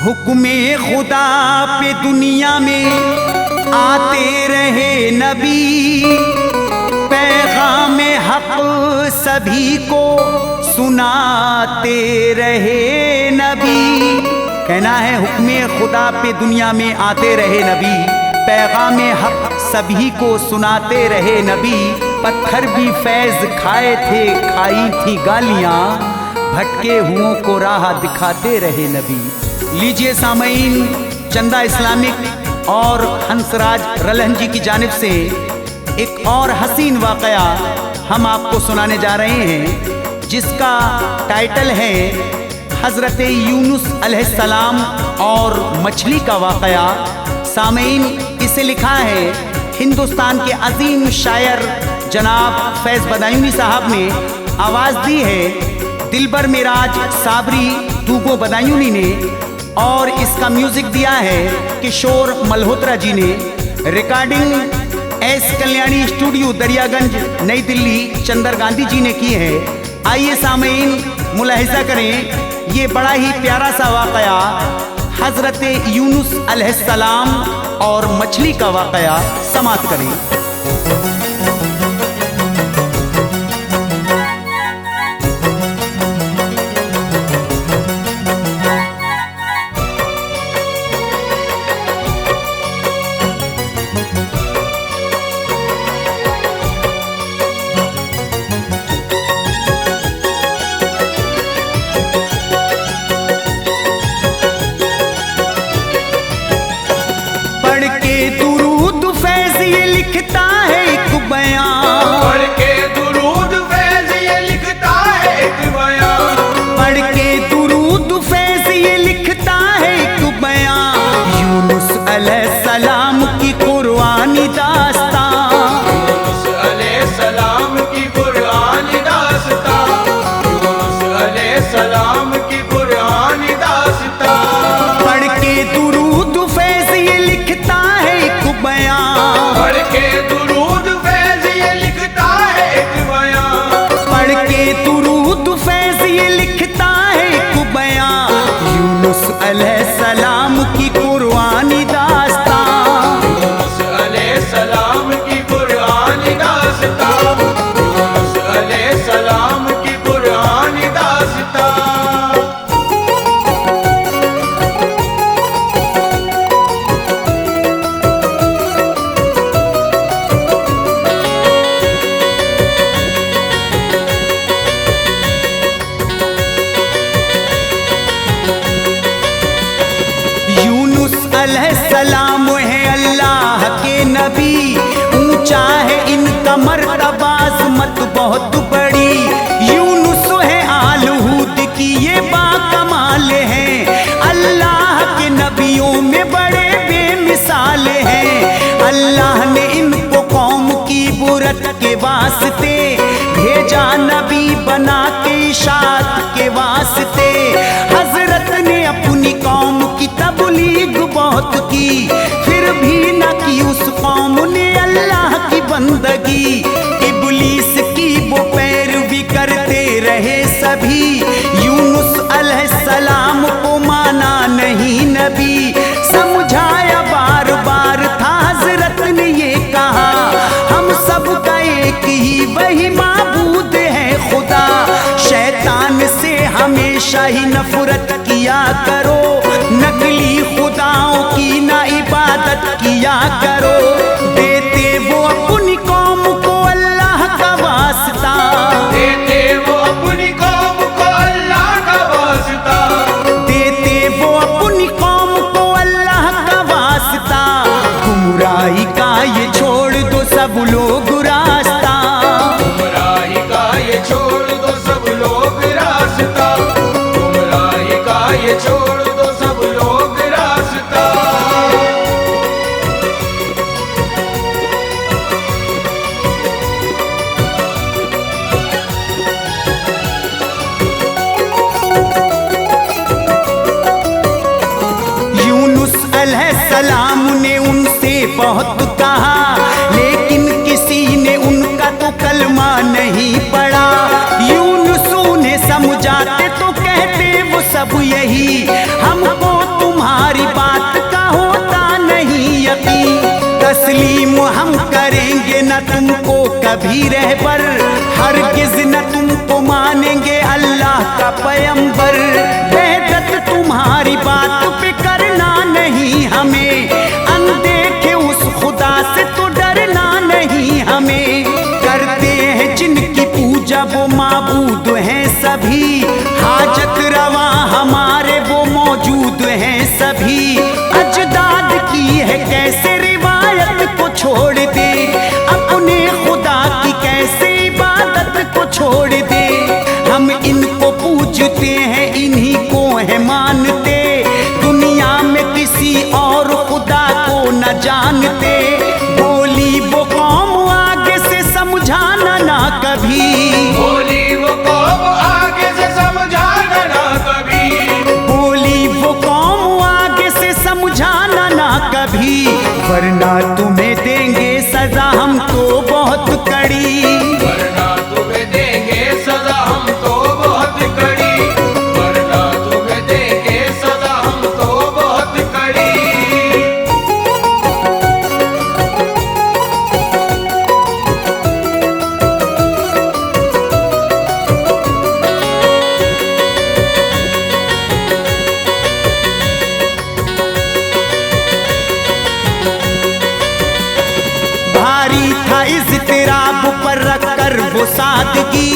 हुक्मे खुदा पे दुनिया में आते रहे नबी, पैगाम हक सभी को सुनाते रहे नबी। कहना है हुक्मे खुदा पे दुनिया में आते रहे नबी, पैगाम हक सभी को सुनाते रहे नबी। पत्थर भी फैज खाए थे, खाई थी गालियां, भटके हुओं को राह दिखाते रहे नबी। लीजिए सामईन, चंदा इस्लामिक और हंसराज रलहन जी की जानिब से एक और हसीन वाकया हम आपको सुनाने जा रहे हैं, जिसका टाइटल है हज़रत यूनुस अलैहिस्सलाम और मछली का वाकया। सामईन, इसे लिखा है हिंदुस्तान के अजीम शायर जनाब फैज़ बदायूनी साहब ने, आवाज़ दी है दिलबर मिराज साबरी दूगो बदायूनी ने, और इसका म्यूजिक दिया है किशोर मल्होत्रा जी ने। Recording S Kalyani studio Daryaganj नई दिल्ली चंदर गांधी जी ने की है। आइए सामईन मुलाहिजा करें ये बड़ा ही प्यारा सा वाकया, हज़रत यूनुस अलैहिस्सलाम और मछली का वाकया समाप्त करें। दुरूद फैज़ ये लिखता है एक बयान, पढ़ के दुरूद फैज़ ये लिखता है एक बयान, पढ़ के दुरूद फैज़ ये लिखता है एक बयान। यूनुस अलैहिस्सलाम की कुरानी दास्तां, यूनुस अलैहिस्सलाम की कुरानी दास्तां, यूनुस अलैहिस्सलाम की कुरानी दास्तां। पढ़ के दुरूद फैज़ ये लिखता है एक बयान, पढ़ के दुरूद फैज़ ये लिखता है एक बयान, पढ़ के दुरूद फैज़ ये लिखता है एक बयान। यूनुस अलैहिस्सलाम की कुरानी दास्तां, यूनुस अलैहिस्सलाम की कुरानी दास्तां, यूनुस अलैहिस्सलाम की कुरानी दास्तां। यूनुस अलैहिस्सलाम है अल्लाह के नबी, ऊंचा है इनका मर्तबा, अज़मत बहुत बड़ी। यूनुस है आल हूद की ये बाकमाल हैं, अल्लाह के नबियों में बड़े बेमिसाल हैं। अल्लाह ने इनको कौम की बुरत के वास्ते भेजा, नबी बना के इशात के वास्ते। हजरत ने अपनी कौम की तबलीग बहुत की, फिर भी न की उस कौम ने अल्लाह की बंदगी। इब्लीस की वो पैरवी करते रहे सभी, यूनुस अलैहिस्सलाम को माना नहीं नबी। समझाया बार बार था हजरत ने ये कहा, हम सब का एक ही वही माबूद है खुदा। शैतान से हमेशा ही नफरत किया करो, नकली खुदाओं की ना इबादत किया करो। देते वो अपनी कौम को अल्लाह का वास्ता, देते वो अपनी कौम को अल्लाह का वास्ता, देते वो अपनी कौम को अल्लाह का वास्ता। गुमराही का ये छोड़ दो सब लोग रास्ता, गुमराही का ये छोड़ दो सब लोग रास्ता, गुमराही का ये छोड़ दो सब लोग रास्ता। यूनुस अलैहिस्सलाम ने उनसे बहुत कहा, लेकिन किसी ने उनका तो कलमा नहीं पढ़ा। कभी रहबर, हरगिज न तुमको मानेंगे अल्लाह का पैगंबर। बेहदत तुम्हारी बात पे करना नहीं हमें, अनदेखे उस खुदा से तो डरना नहीं हमें। करते हैं जिनकी पूजा वो माबूद हैं सभी, हाजत रवा हमारे वो मौजूद हैं सभी। अजदाद की है कैसे रिवायत को छोड़ दे, अपने खुदा की कैसे इबादत को छोड़ दे। हम इनको पूजते हैं इन्हीं को है मानते, दुनिया में किसी और खुदा को न जानते। बोली वो कौम आगे से समझाना ना कभी, बोली वो कौम आगे से समझाना ना कभी, बोली वो कौम आगे से समझाना ना कभी। वरना तुम्हें देंगे सजा हम तो बहुत कड़ी, वरना तुम्हें देंगे सजा हम तो बहुत कड़ी, वरना तुम्हें देंगे सजा हम तो बहुत कड़ी। भारी था इज़्तिराब पर रख कर वो सादगी,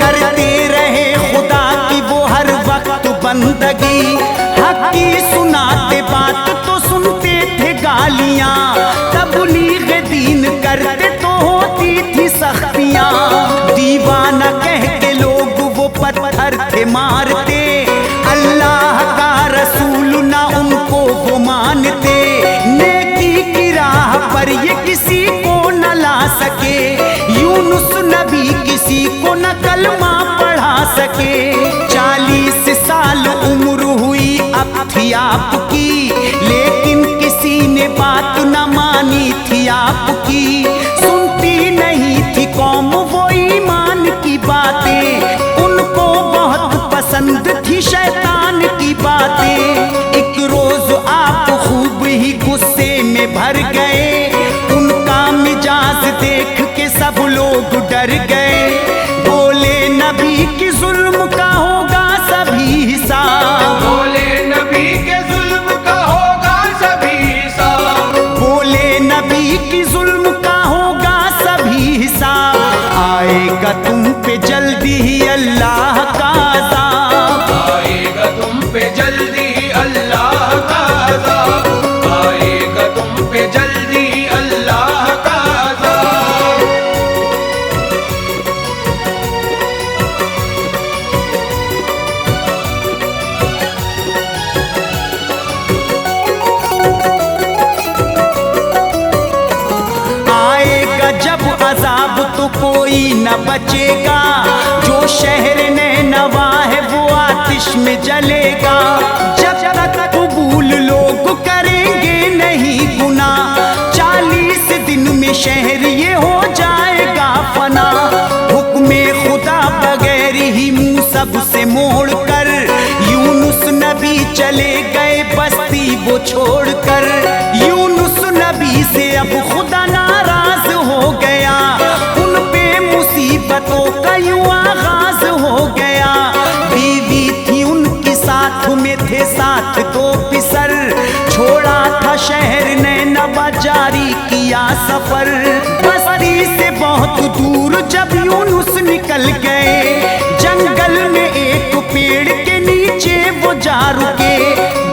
करते रहे खुदा की वो हर वक्त बंदगी। हक की सुनाते बात तो सुनते थे गालियां, तबलीग दीन करते तो होती थी सख्तियां। दीवाना कह के लोग वो पत्थर थे मारते, अल्लाह का रसूल ना उनको वो मानते। नेकी की राह पर ये किसी को न ला सके, यूनुस नबी किसी को न कलमा पढ़ा सके। 40 साल उम्र हुई अब थी आपकी, लेकिन किसी ने बात न मानी थी आपकी। सुनती नहीं थी कौम वो ईमान की बातें, उनको बहुत पसंद थी शैतान की बातें। एक रोज आप खूब ही गुस्से में भर गए, उनका मिजाज देख के सब लोग डर गए। बोले नबी की जुल्म का होगा सभी हिसाब, बोले नबी के जुल्म का होगा सभी हिसाब, बोले नबी की जुल्म का होगा सभी हिसाब। आएगा तुम पे जल्दी ही अल्लाह का अज़ाब, आएगा तुम पे जल्दी अल्लाह का अज़ाब, आएगा तुम पे जल्दी अल्लाह का अज़ाब। आएगा जब अजाब तो कोई न बचेगा, जो शहर नैनवा है वो आतिश में जलेगा। जब तक कबूल लोग करेंगे नहीं गुनाह, 40 दिन में शहर ये हो जाएगा फना। हुक्मे खुदा बगैर ही मुंह सबसे मोड़ कर, यूनुस नबी चले गए बस्ती वो छोड़कर। यूनुस नबी से अब खुदा नाराज हो गया, उन पे मुसीबतों का यूं आगाज हो गया। बीवी थी उनकी साथ में थे साथ दो पिसर, छोड़ा था शहर नैनवा जारी किया सफर। बस्ती से बहुत दूर जब यूनुस निकल गए, जंगल में एक पेड़ के नीचे वो जा रुके।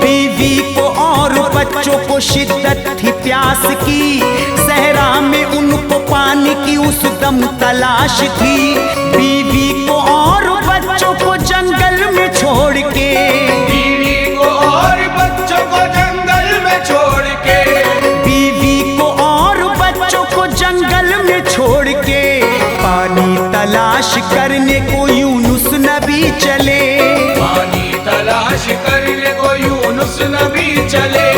बीवी को और बच्चों को शिद्दत थी प्यास की, सहरा में उनको पानी की उस दम तलाश थी। बीवी को और बच्चों को जंगल में छोड़ के, बीवी को और बच्चों को जंगल में छोड़ के, बीवी को और बच्चों को जंगल में छोड़ के, पानी तलाश करने को यूनुस नबी चले। पानी तलाश करने को यूनुस नबी चले,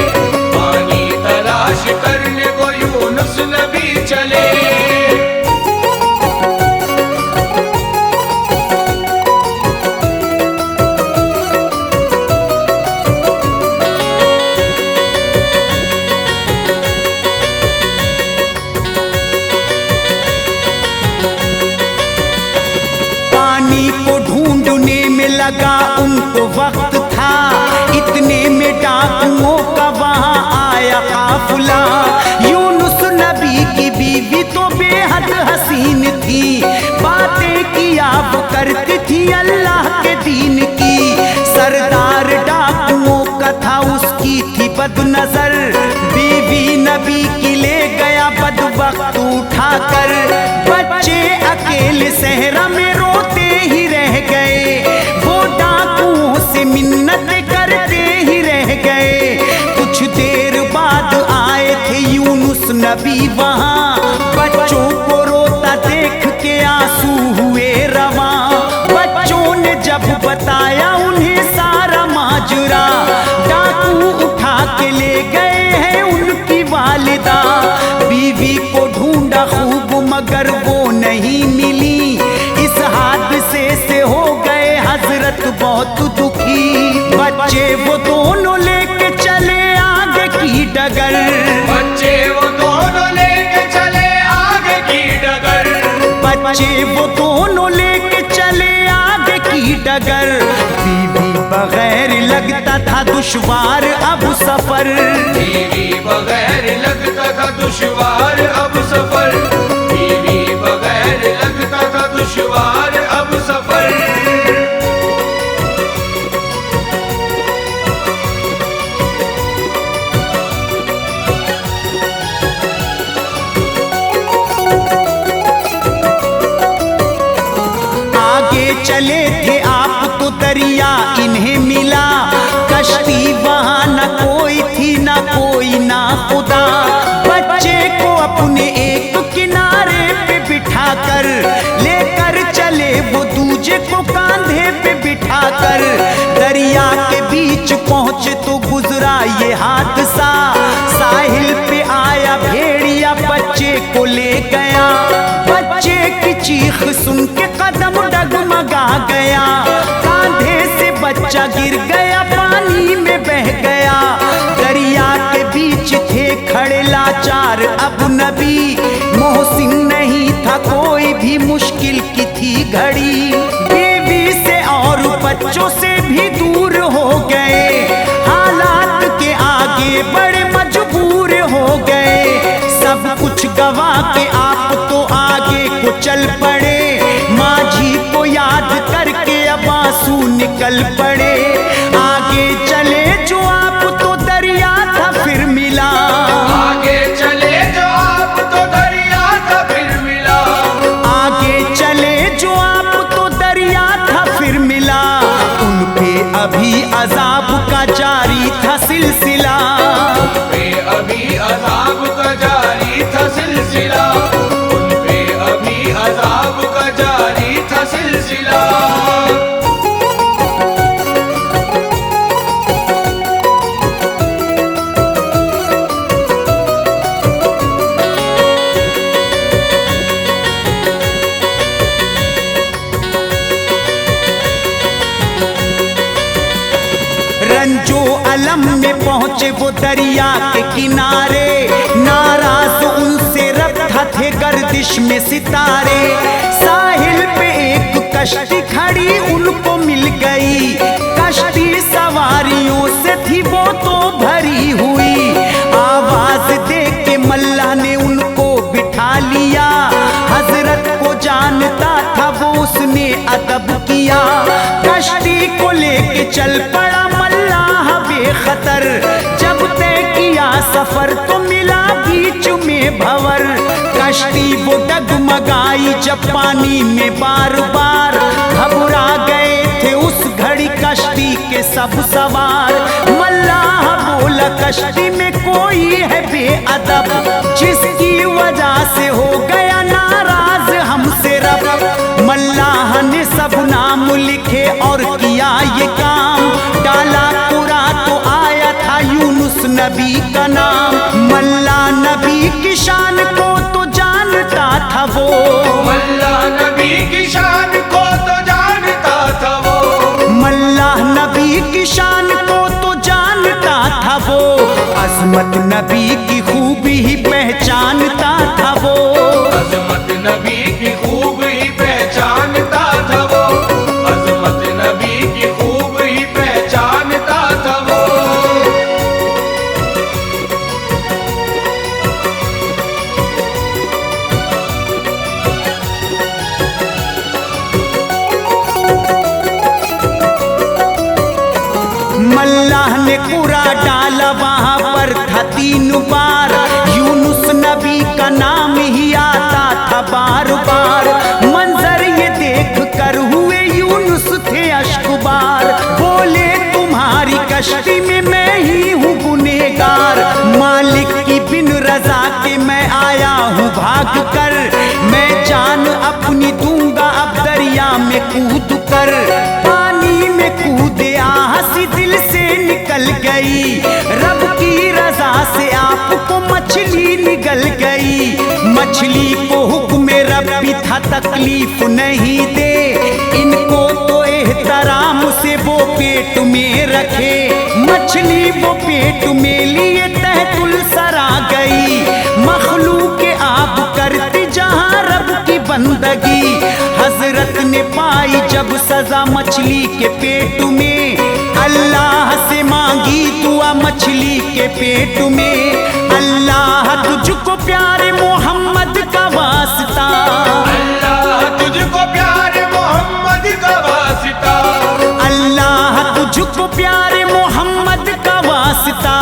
पानी तलाश करने को यूनुस नबी चले। लगा उनको वक्त था, इतने में डाकुओं का वहां आया काफिला। यूनुस नबी की बीवी तो बेहद हसीन थी, बातें किया वो करती थी अल्लाह के दीन की। सरदार डाकुओं का था उसकी थी बदनजर, बीवी नबी की ले गया बदबख्त उठाकर। बच्चे अकेले सहरा में रोते ही रह गए, वो डाकुओं से मिन्नत करते ही रह गए। कुछ देर बाद आए थे यूनुस नबी वहां, बच्चों को रोता देख के आंसू हुए रवां। बच्चों ने जब बताया उन्हें सारा माजरा, डाकू उठा के ले गए हैं उनकी वालिदा। बीवी को ढूंढा खूब मगर वो नहीं मिली, इस हादसे से हो गए हजरत बहुत दुखी। बच्चे वो दोनों लेके चले आगे की डगर, बच्चे वो दोनों लेके चले आगे की डगर, बच्चे वो दोनों लेके चले आगे की डगर। बीवी बगैर लगता था दुश्वार अब सफर, बीवी बगैर लगता था दुश्वार अब सफर, बीवी बगैर लगता था दुश्वार अब सफर। चले थे आप तो दरिया इन्हें मिला, कश्ती वहां न कोई थी न कोई ना खुदा। बच्चे को अपने एक किनारे पे बिठाकर लेकर चले वो दूजे को कांधे पे बिठाकर। दरिया के बीच पहुंचे तो गुजरा ये हादसा, साहिल पे आया भेड़िया बच्चे को ले गया। बच्चे की चीख सुन के कदम डगमगा गया, कांधे से बच्चा गिर गया पानी में बह गया। दरिया के बीच थे खड़े लाचार अब नबी, मोहसिन नहीं था कोई भी मुश्किल की थी घड़ी। बीवी से और बच्चों से भी दूर हो गए, हालात के आगे बड़े मजबूर हो गए। सब कुछ गवा के आप तो आगे को चल पड़े, माझी को याद करके अब आंसू निकल पड़े। आगे चले जो आप तो दरिया था फिर मिला, आगे चले जो आप तो दरिया था फिर मिला, आगे चले जो आप तो दरिया था फिर मिला। उन पे अभी अजाब का जारी था सिलसिला, उन पे अभी अजाब का जारी था सिलसिला, उन पे अभी अजाब का जारी था सिलसिला। रंजो अलम में पहुंचे वो दरिया के किनारे, नाराज उनसे रखा थे गर्दिश में सितारे। साहिल पे एक कश्ती खड़ी उनको मिल गई, कश्ती सवारियों से थी वो तो भरी हुई। आवाज दे के मल्लाह ने उनको बिठा लिया, हजरत को जानता था वो उसने अदब किया। कश्ती को लेके चल पड़ा मल्लाह बेखतर, जब तय किया सफर तो मिला बीच में भंवर। कश्ती वो डगमगाई जब पानी में बार बार, घबरा गए थे उस घड़ी कश्ती के सब सवार। मल्लाह बोला कश्ती में कोई है बेअदब, जिसकी वजह से हो गया नाराज हमसे रब। मल्लाह ने सब नाम लिखे और किया ये काम, डाला पूरा तो आया था यूनुस नबी का नाम। मल्लाह नबी की शान को तो जानता था वो, मल्लाह नबी की शान को तो जानता था वो, मल्लाह नबी की शान को तो जानता था वो। अजमत नबी की खूबी ही पहचानता था वो, अजमत नबी की खूब ही पहचानता था वो, अजमत नबी की ने कुरा डाला वहां पर था 3 बार, यूनुस नबी का नाम ही आता था बार बार। मंजर ये देख कर हुए यूनुस थे अश्कबार, बोले तुम्हारी कश्ती में मैं ही हूँ गुनेगार। मालिक की बिन रजा के मैं आया हूँ भाग कर, मैं जान अपनी दूंगा अब दरिया में कूद कर। पानी में कूदे हंसी दिल से निकल गई, रब की रजा से आपको मछली निगल गई। मछली को हुक्म रब्बी था तकलीफ नहीं दे, इनको तो एहतराम से वो पेट में रखे। मछली वो पेट में लिए तहतुल सरा गई, मखलूक आब करती जहां रब की बंदगी। हजरत ने पाई जब सजा मछली के पेट में, अल्लाह से मांगी दुआ मछली के पेट में। अल्लाह तुझको प्यारे मोहम्मद का वास्ता, अल्लाह तुझको प्यारे मोहम्मद का वास्ता, अल्लाह तुझको प्यारे मोहम्मद का वास्ता,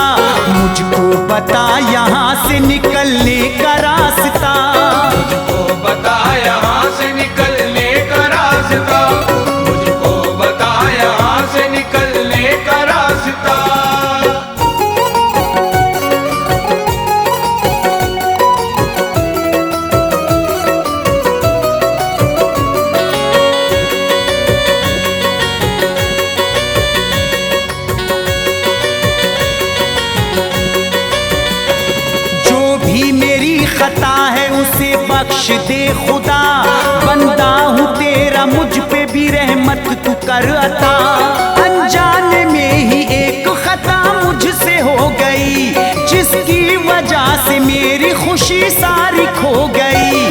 मुझको बता यहाँ से निकलने का रास्ता। मुझको बता यहाँ से निकलने का रास्ता, मुझको बता यहाँ से निकलने का रास्ता। खता है उसे बख्श दे खुदा, बंदा हूँ तेरा मुझ पे भी रहमत तू कर अता। अनजाने में ही एक खता मुझसे हो गई, जिसकी वजह से मेरी खुशी सारी खो गई।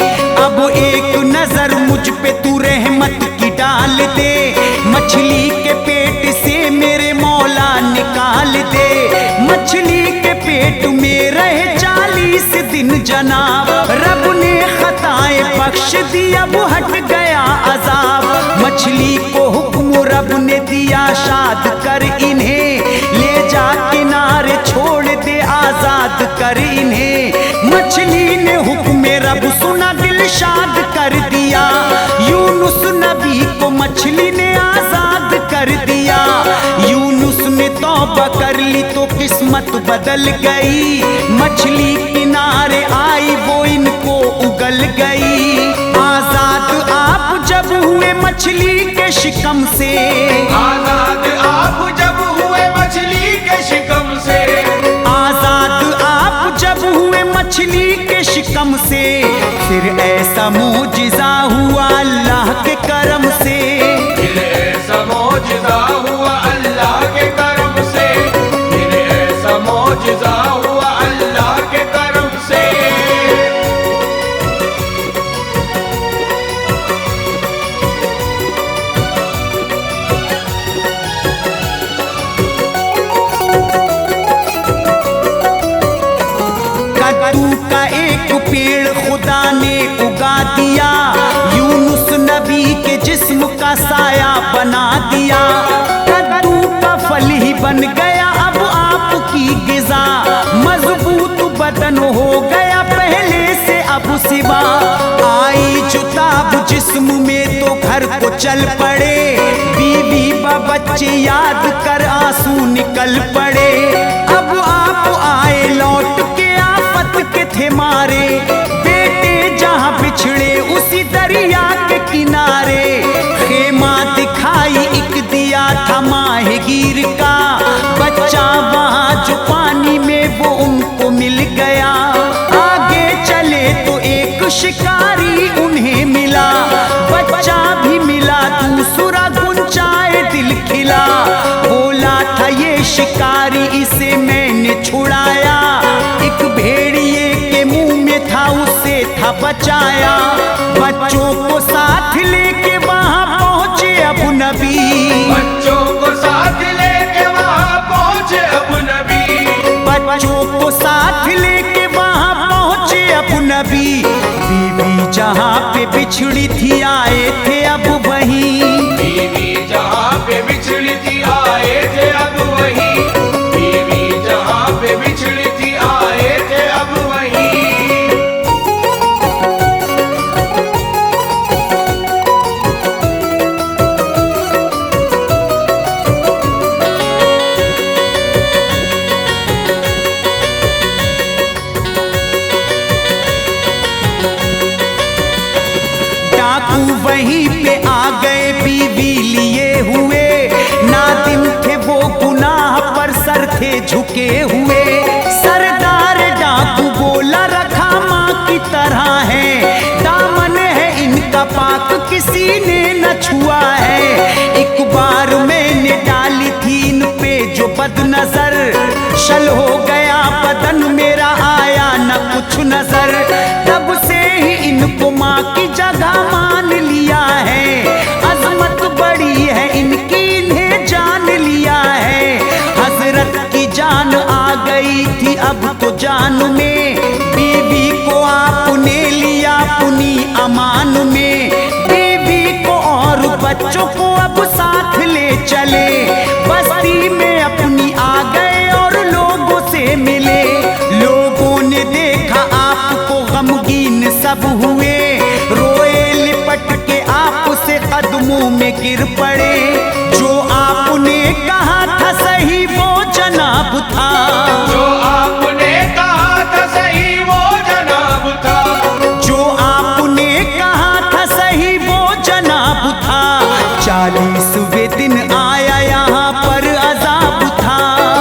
अब एक नजर मुझ पे तू रहमत की डाल दे, मछली के पेट से मेरे मौला निकाल दे। मछली के पेट में रहे 40 दिन जनाब, रब ने खताएं बख्श दी अब हट गया अजाब। मछली को हुक्म रब ने दिया शाद कर इन्हें, ले जा किनारे छोड़ दे आजाद कर इन्हें। मछली ने हुक्म रब सुना दिल शाद कर दिया, यूनुस नबी को मछली ने आजाद कर दिया। यूनुस ने तौबा कर ली तो किस्मत बदल गई, मछली किनारे आई वो इनको उगल गई। आजाद आप जब हुए मछली के शिकम से, आजाद आप जब हुए मछली के शिकम से, आजाद आप जब हुए मछली के शिकम से, फिर ऐसा मोजिजा हुआ अल्लाह के करम से। फिर ऐसा मोजिजा हुआ अल्लाह के करम से, फिर ऐसा मोजिजा हुआ अल्लाह के करम से। कद्दू का एक पेड़ खुदा ने उगा दिया, यूनुस नबी के जिस्म का साया बना दिया। कद्दू का फल ही बन गया अब आपकी गिजा, मजबूत बदन हो गया पहले से अब सिवा। आई जुताब जिस्म में तो घर को चल पड़े, बीवी बच्चे याद कर आंसू निकल पड़े। अब आप आए लौट के आफत के थे मारे, बेटे जहां बिछड़े उसी दरिया के किनारे। खेमा दिखाई एक दिया था माहीगीर का, बच्चा वहां जो पानी में वो उनको मिल गया। आगे चले तो एक शिकारी उन्हें मिला, बच्चा भी मिला दूसरा गुंचाए दिल खिला। बोला था ये शिकारी इसे मैंने छुड़ाया, एक भेड़िए के मुंह में था उसे था बचाया। बच्चों को साथ लेके वहां पहुंचे अबू नबी, बच्चों को साथ लेके वहां पहुंचे अबू नबी, बच्चों को साथ लेके वहां पहुंचे अबू नबी। बीवी जहां पे बिछड़ी थी आए थे अब वहीं, बीवी जहां पे बिछड़ी थी आए थे अब वहीं। छुआ है। एक बार मैंने डाली थी इन पे जो बद नजर, शल हो गया बदन मेरा, आया न कुछ नजर। तब से ही इनको माँ की जगह मान लिया है, अजमत बड़ी है इनकी, इन्हें जान लिया है। हजरत की जान आ गई थी अब तो जान में, बीवी को आपने लिया अपनी अमान में। बीवी को और बच्चों को अब साथ ले चले, बस्ती में अपनी आ गए और लोगों से मिले। लोगों ने देखा आपको गमगीन सब हुए, रोए लिपट के आपसे कदमों में गिर पड़े। जो आपने कहा था सही वो जनाब था, जो आपने कहा था सही वो जनाब था, जो आपने कहा था सही वो जनाब था। 40वें दिन आया यहाँ पर अजाब था,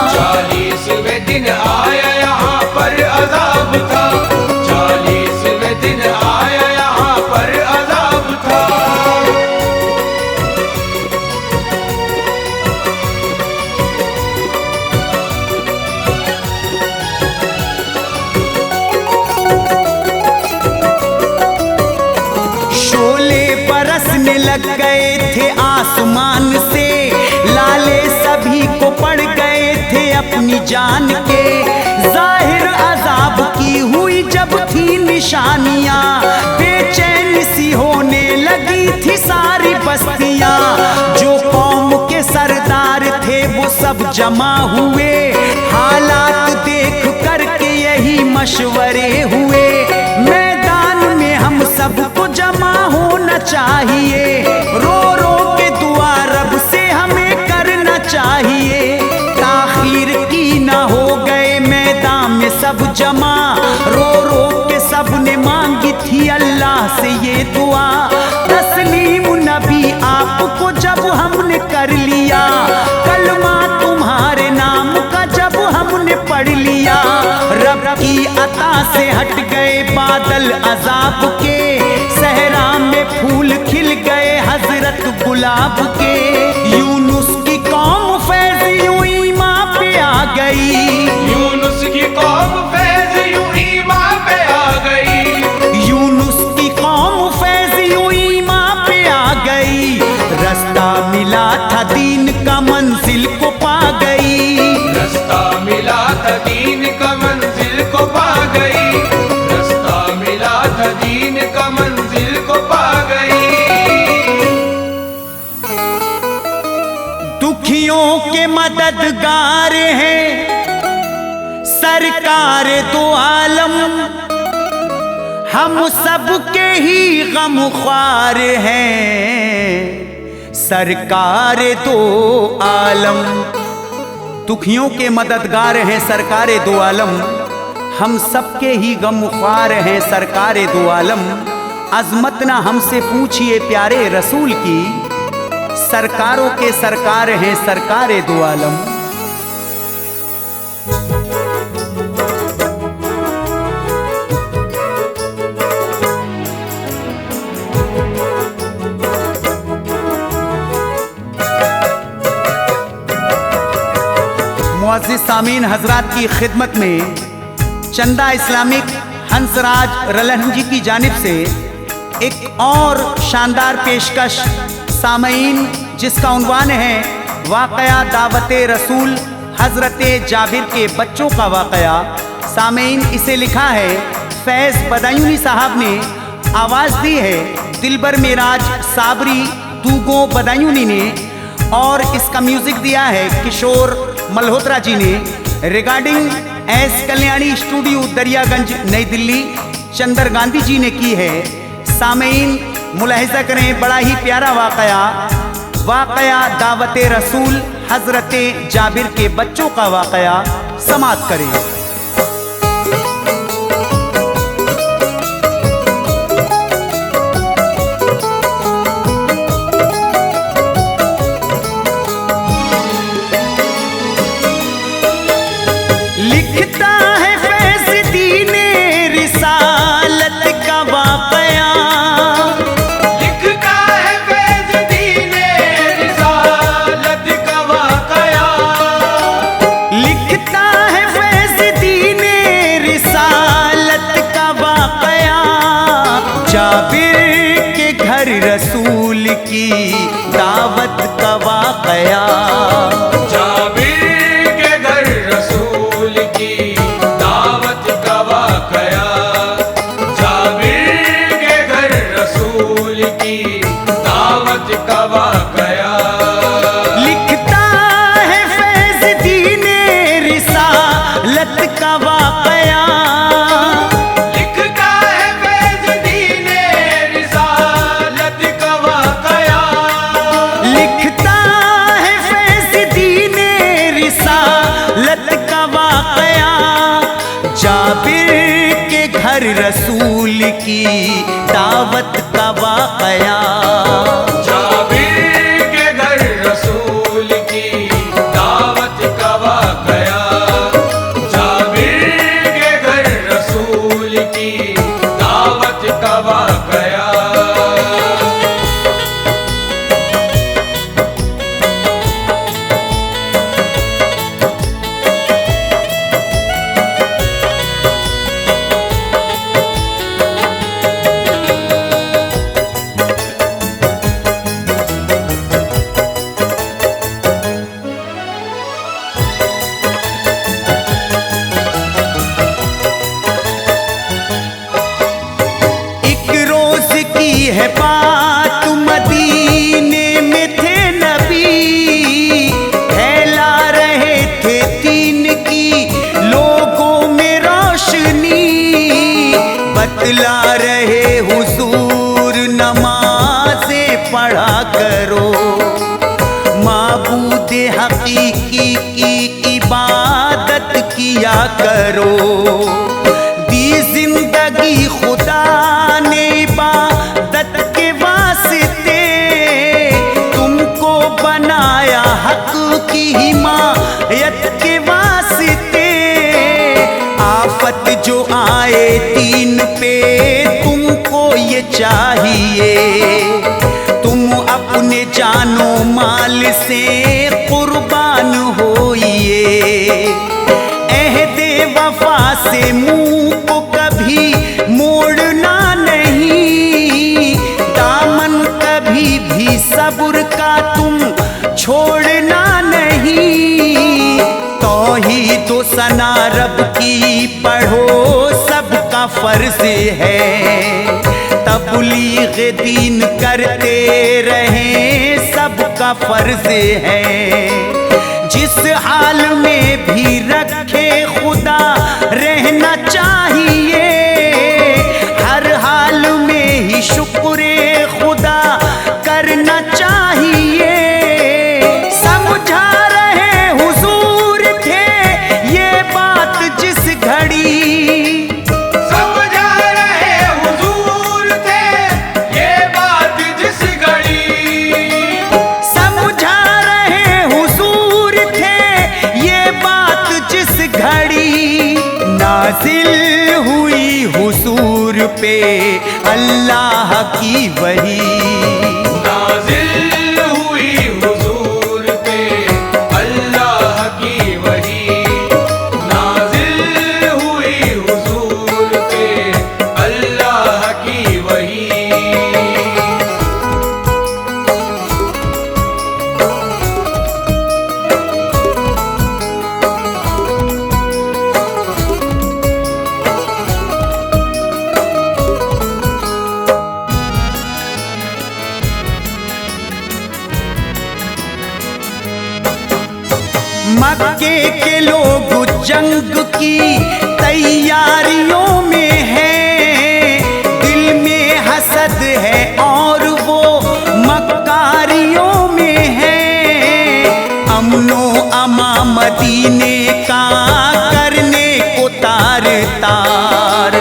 40वें दिन आया यहाँ पर अजाब था, 40वें दिन आया यहाँ पर अजाब था। शोले बरसने लग गए थे आसमान से, लाले सभी को पड़ गए थे अपनी जान के। जाहिर अजाब की हुई जब थी निशानियां, बेचैन सी होने लगी थी सारी बस्तियां। जो कौम के सरदार थे वो सब जमा हुए, हालात देख करके यही मशवरे हुए। मैदान में हम सबको जमा होना चाहिए, रो रो के दुआ रब से हमें करना चाहिए। ताखीर की ना हो गए मैदान में सब जमा, रो रो के सब ने मांगी थी अल्लाह से ये दुआ। तस्लीम नबी आपको जब हमने कर लिया, कलमा तुम्हारे नाम का जब हमने पढ़ लिया। रब की अता से हट गए बादल अजाब के, सहरा में फूल खिल गए हजरत गुलाब के। यूनुस की कौम फैज़ यूं ईमान पे आ गई, यूनुस की कौम फैज़ यूं ईमान पे आ गई, यूनुस की कौम फैज़ यूं ईमान पे आ गई। रास्ता मिला था दीन का मंजिल को पा गई, रास्ता मिला था दीन का मंजिल को पा गई, रास्ता मिला था दीन का मंजिल को पा गई। दुखियों के मददगार हैं सरकार दो आलम, हम सबके ही गमख्वार हैं सरकार दो आलम। दुखियों के मददगार हैं सरकार दो आलम, हम सबके ही गमख्वार हैं सरकार दो आलम। अजमत ना हमसे पूछिए प्यारे रसूल की, सरकारों के सरकार हैं सरकार दो आलम। मुअज़्ज़िज़ सामीन हजरात की खिदमत में चंदा इस्लामिक हंसराज रलहंजी की जानिब से एक और शानदार पेशकश सामीन, जिसका उन्वान है वाक़या दावते रसूल हज़रत जाबिर के बच्चों का वाक़या। सामीन इसे लिखा है फैज़ बदायूनी साहब ने, आवाज़ दी है दिलबर मेराज साबरी दूगो बदायूनी ने, और इसका म्यूज़िक दिया है किशोर मल्होत्रा जी ने। Recording S Kalyani studio Daryaganj नई दिल्ली चंदर गांधी जी ने की है। सामीन मुलाहिजा करें, बड़ा ही प्यारा वाक़या दावते रसूल हज़रत जाबिर के बच्चों का वाक़या समाअत करें। लिखता है फैज़ दीने रिसालत का वाक़या, लिखता है फैज़ दावत का वाकया। जाबिर के घर रसूल की दावत का वाकया। जाबिर के घर रसूल की दावत का वाकया। लिखता है फैज़ दीने रिसालत का वाकया। लिखता है फैज़ दीने रिसालत का वाकया। लिखता है फैज़ दीने रिसालत का वाकया। जाबिर के घर रसूल की दावत का वाकया। जाबिर के घर रसूल की दावत का वाकया। जाबिर के घर रसूल की दावत का वाकया। एक रोज की है बात, मदीने में थे नबी। फैला रहे थे दीन की लोगों में रोशनी। बतला रहे हुजूर नमाज़ें पढ़ा करो। माबूद हकीकी की इबादत किया करो। दी जिंदगी खुदा ने इबादत के वास्ते। तुमको बनाया हक की हिमायत के वास्ते। आफत जो आए दीन पे तुमको ये चाहिए। तुम अपने जानो माल से कुर्बान होइए। अहदे वफा से मुंह को कभी मोड़ना नहीं। दामन कभी भी सब्र का तुम छोड़ना नहीं। तौहीद व सना रब की पढ़ो सबका फर्ज है। तबलीग दीन करते रहें सबका फर्ज है। जिस हाल में भी रखे खुदा रहना चाहिए। हर हाल में ही शुक्र खुदा करना चाहिए। समझा रहे हुजूर थे ये बात जिस घड़ी। समझा रहे हुजूर थे ये बात जिस घड़ी। समझा रहे हुजूर थे ये बात जिस घड़ी। नाजिल हुई हुजूर पे अल्लाह की वही। नाज़िल हुई हुजूर पे अल्लाह की वही। नाज़िल हुई हुजूर पे अल्लाह की वही। मक्के के लोग जंग की तैयारियों में हैं। दिल में हसद है और वो मक्कारियों में है। अमनो अमा मदीने का करने को तार तार।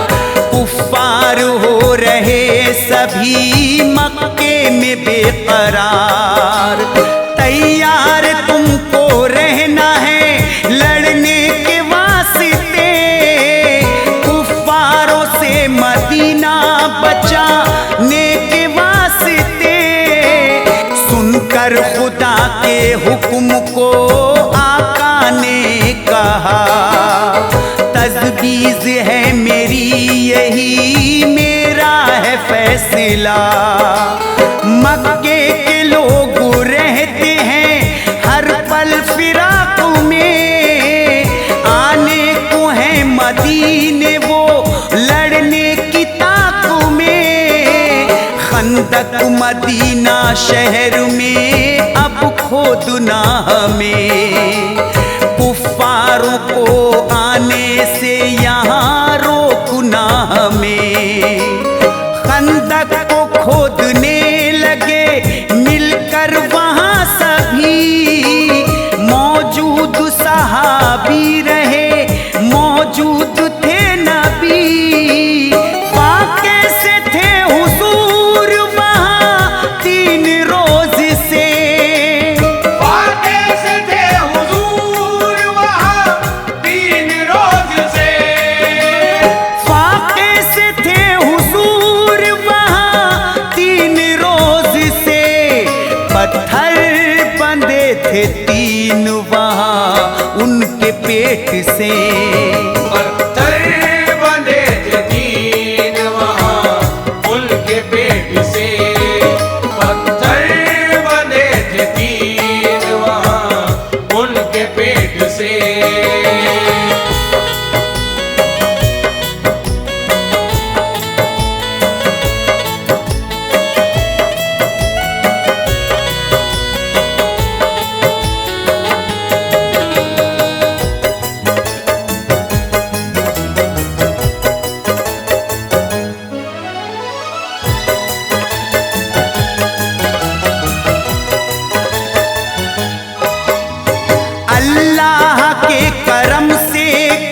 कुफ्फार हो रहे सभी मक्के में बेकरार। तैयार तुमको रहना है लड़ने के वास्ते। कुफ्फारों से मदीना बचाने के वास्ते। सुनकर खुदा के हुक्म को आका ने कहा। तजवीज़ है मेरी यही मेरा है फैसला। मक्के के लोग शहर में अब खोदना हमें, कुफ्फारों को आने से यहाँ रोकना हमें। खंदक को खोदने लगे मिलकर वहाँ सभी, मौजूद सहाबी रहे, मौजूद थे नबी। वाक़े से थे हुजूर वहाँ 3 रोज से, वाक़े से थे हुजूर वहाँ 3 रोज से, वाक़े से थे हुजूर वहाँ 3 रोज से। पत्थर बंधे थे 3 वहाँ उनके पेट से, पत्थर बंधे थे 3 वहाँ उनके पेट से, पत्थर बंधे थे 3 वहाँ उनके पेट से। अल्लाह के करम से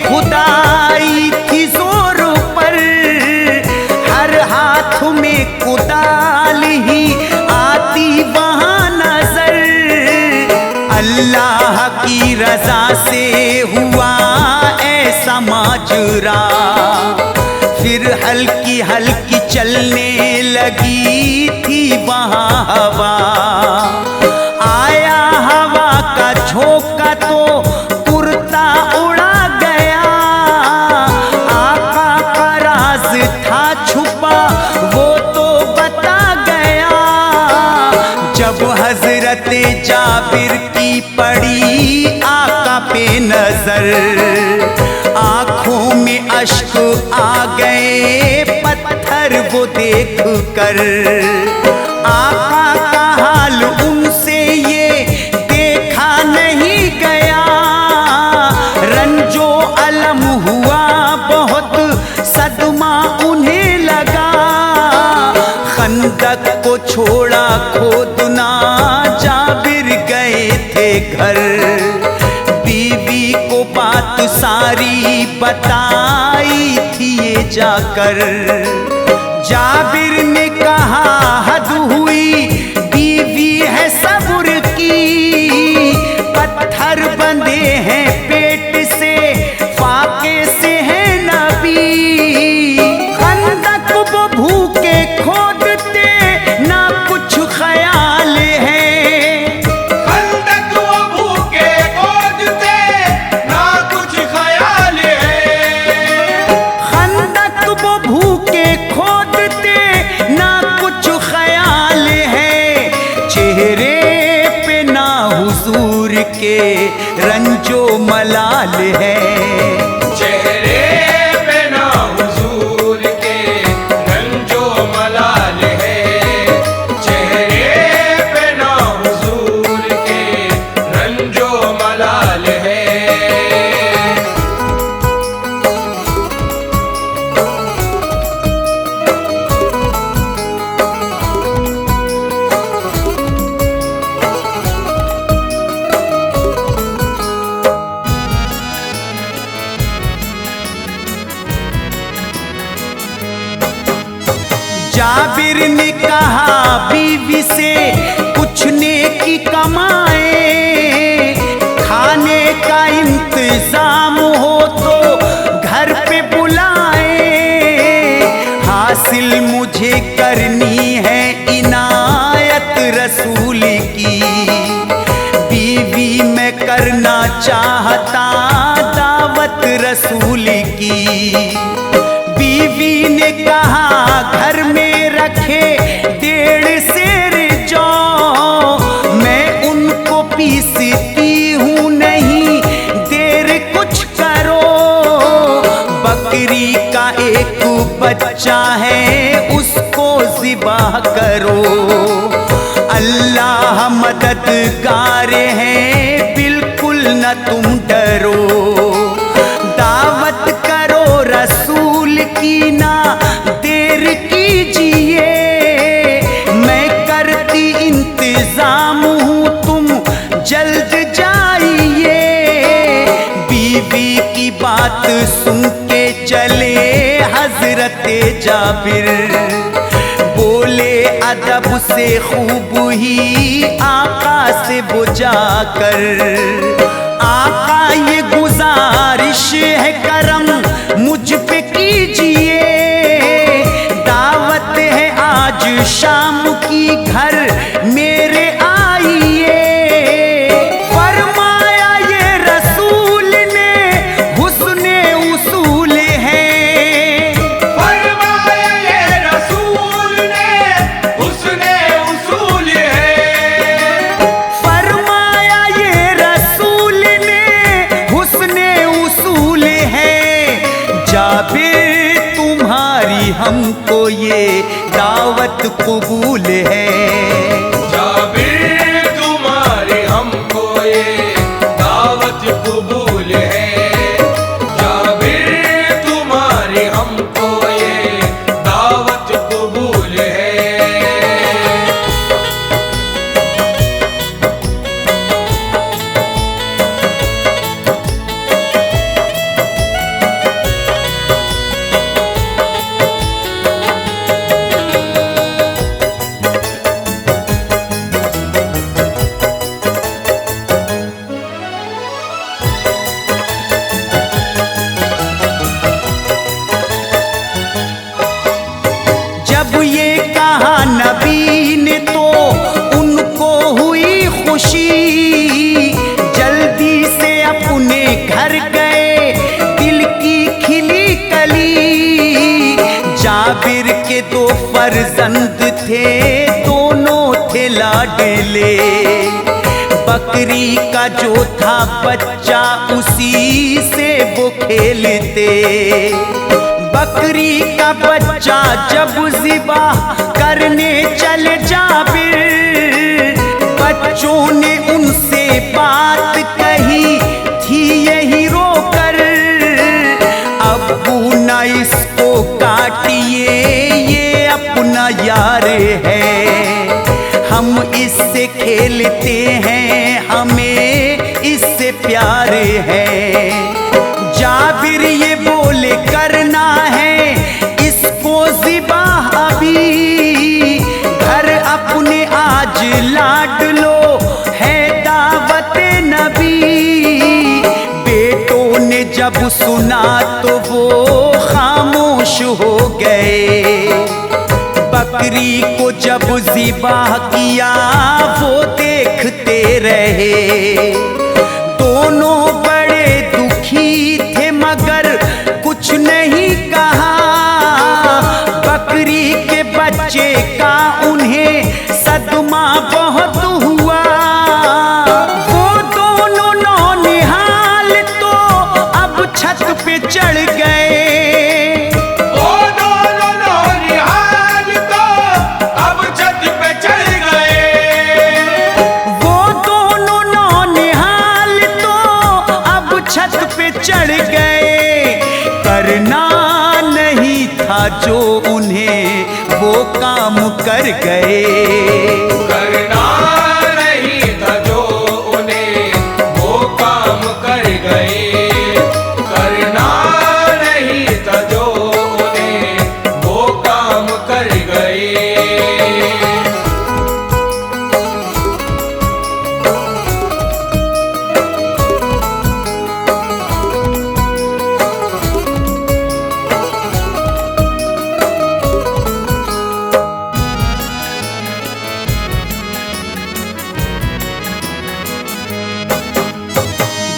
खुदाई थी जोर पर, हर हाथ में कुदाल ही आती वहाँ नजर। अल्लाह की रजा से हुआ ऐसा माजरा, फिर हल्की हल्की चलने लगी थी वहाँ हवा। आया हवा का झोंका तो कुर्ता उड़ा गया, आका का राज था छुपा वो तो बता गया। जब हजरत जाबिर की पड़ी आका पे नजर, आंखों में अश्क आ गए पत्थर वो देख कर। आका का हाल उनसे ये देखा नहीं गया, रंजो अलम हुआ बहुत, सदमा उन्हें लगा। खंदक को छोड़ा खोदना, जाबिर गए थे घर, बीवी को बात सारी बताई थी ये जाकर। जाबिर ने कहा हद हुई, बीवी है सब्र की, पत्थर बंधे हैं पेट से, फाके से है नबी। खंदक वो भूखे खोदते ना कुछ ख्याल है, खंदक वो भूखे खोदते ना कुछ ख्याल है, खंदक वो भूखे खोदते ना कुछ ख्याल है। चेहरे पे ना हुजूर के रंजो मलाल है, चेहरे पे ना हुजूर के रंजो मलाल है, चेहरे पे ना हुजूर के रंजो मलाल है। जाबिर ने कहा बीवी से कुछ नेकी कमाए, खाने का इंतजाम हो तो घर पे बुलाए। हासिल मुझे करनी है इनायत रसूल की, बीवी में करना चाहता दावत रसूल की। बीवी ने कहा घर में रखे 1.5 सेर जौ, मैं उनको पीसती हूँ नहीं देर कुछ करो। बकरी का एक बच्चा है उसको ज़िबा करो। मददगार हैं, बिल्कुल न तुम डरो। दावत करो रसूल की, ना देर कीजिए, मैं करती इंतजाम हूँ, तुम जल्द जाइए। बीवी की बात सुन के चले हजरत जाबिर, बोले अदब से खूब ही आका से बुझा कर, आका ये गुजारिश है करम मुझ पे कीजिए, दावत है आज शाम की घर मेरे आइए। फरमाया ये रसूल ने हुस्ने उसूल है, फरमाया ये रसूल ने हुस्ने उसूल है, फरमाया ये रसूल ने हुस्ने उसूल है। जाबिर तुम्हारी हमको ये दावत कबूल है, जाबिर तुम्हारी हमको ये दावत कबूल है, जाबिर तुम्हारी हमको ये दावत कबूल है। जब ये कहा नबी ने तो उनको हुई खुशी, जल्दी से अपने घर गए दिल की खिली कली। जाबिर के दो फर्जंद थे, दोनों थे लाडले, बकरी का जो था बच्चा उसी से वो खेलते। बकरी का बच्चा जब ज़िबाह करने चले जाबिर, बच्चों ने उनसे बात कही थी यही रोकर, अब्बू ना इसको काटिए ये अपना यार है, हम इससे खेलते हैं हमें इससे प्यार है। जाबिर ये बोले करना है इसको ज़िबाह अभी, घर अपने आज लाड लो है दावत नबी। बेटों ने जब सुना तो वो खामोश हो गए, बकरी को जब ज़िबाह किया वो देखते रहे। दोनों बड़े दुखी थे मगर कुछ नहीं कहा, बकरी के बच्चे का उन्हें सदमा बहुत हुआ। वो दोनों नौनिहाल तो अब छत पे चढ़ गए, वो दोनों नौनिहाल तो अब छत पे चढ़ गए, वो दोनों नौनिहाल तो अब छत पे चढ़ गए। करना नहीं था जो उन्हें वो काम कर गए, करना नहीं था जो उन्हें वो काम कर गए, करना नहीं था जो उन्हें वो काम कर गए।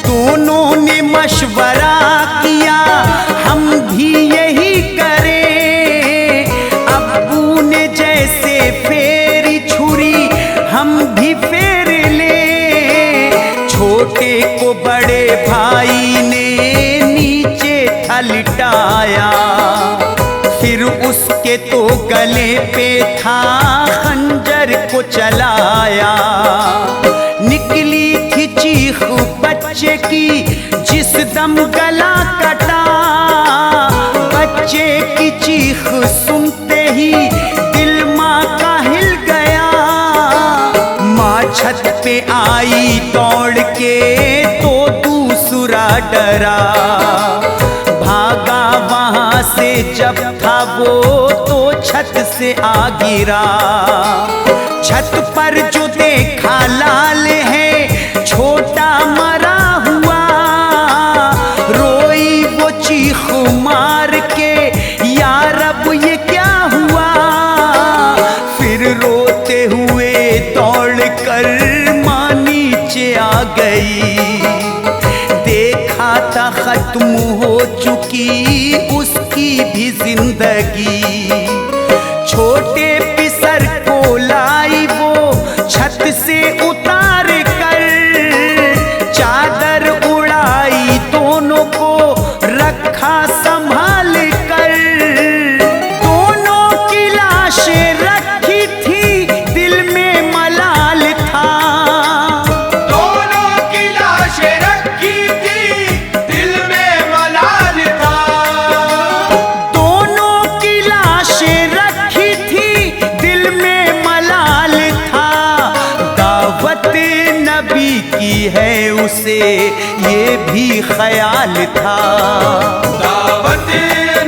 दोनों ने मशवरा किया हम भी यही करें, अब्बू ने जैसे फेरी छुरी हम भी फेर ले। छोटे को बड़े भाई ने नीचे था लिटाया, फिर फिर उसके तो गले पे था खंजर को चलाया। निकली थी चीख बच्चे की जिस दम गला कटा। बच्चे की चीख सुनते ही दिल माँ का हिल गया। माँ छत पे आई दौड़ के तो दूसरा डरा। भागा वहां से जब था वो तो छत से आ गिरा। छत पर जो देखा लाल है छोटा मरा हुआ। रोई वो चीख मार के या रब ये क्या हुआ। फिर रोते हुए दौड़ कर माँ नीचे आ गई। देखा था खत्म हो चुकी उसकी भी जिंदगी। छोटे पिसर को लाई वो छत से उतार कर। चादर उड़ाई दोनों को रखा संभाल कर। दोनों की लाशें रखी थी दिल में मलाल था। दोनों की लाशें रखी थी दिल में मलाल था। दोनों की लाशें रखी थी दिल में मलाल था। दावत नबी की है उसे ये भी ख्याल था। दावत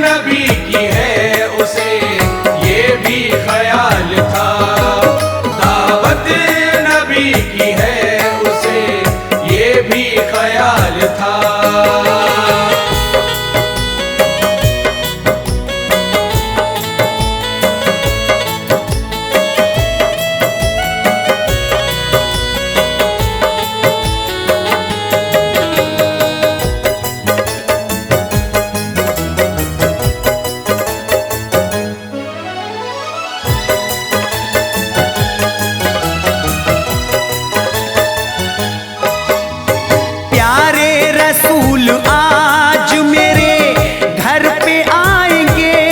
नबी की है उसे ये भी ख्याल था। दावत नबी की है उसे ये भी ख्याल था। प्यारे रसूल आज मेरे घर पे आएंगे।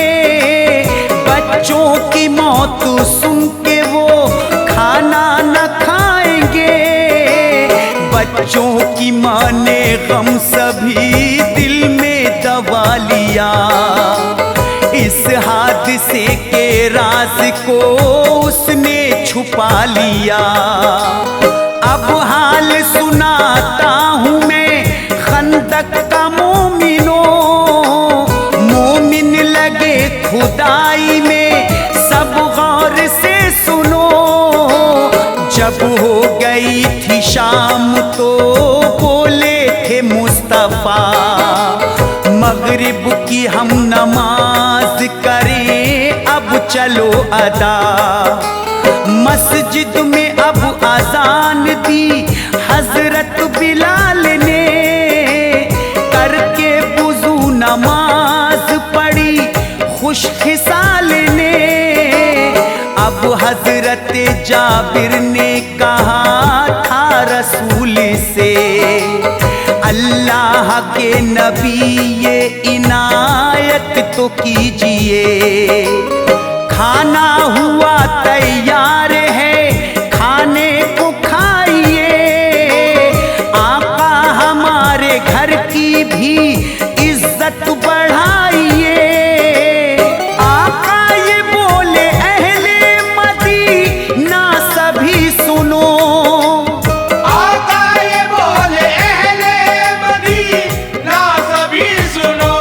बच्चों की मौत सुन के वो खाना न खाएंगे। बच्चों की माँ ने गम सभी दिल में दबा लिया। इस हादसे के राज को उसने छुपा लिया। अब हाल सुनाता हूँ मैं खंदक का मोमिनो। मोमिन लगे खुदाई में सब गौर से सुनो। जब हो गई थी शाम तो बोले थे मुस्तफा। मगरिब की हम नमाज करें अब चलो अदा। मस्जिद में अब अजान दी हजरत बिलाल ने। करके वुजू नमाज पढ़ी खुशखिसाल ने। अब हजरत जाबिर ने कहा था रसूल से। अल्लाह के नबी ये इनायत तो कीजिए। खाना हुआ तैयार है खाने को खाइए। आका हमारे घर की भी इज्जत बढ़ाइए। आका ये बोले अहले मदीना सभी सुनो। आका ये बोले अहले मदीना सभी सुनो।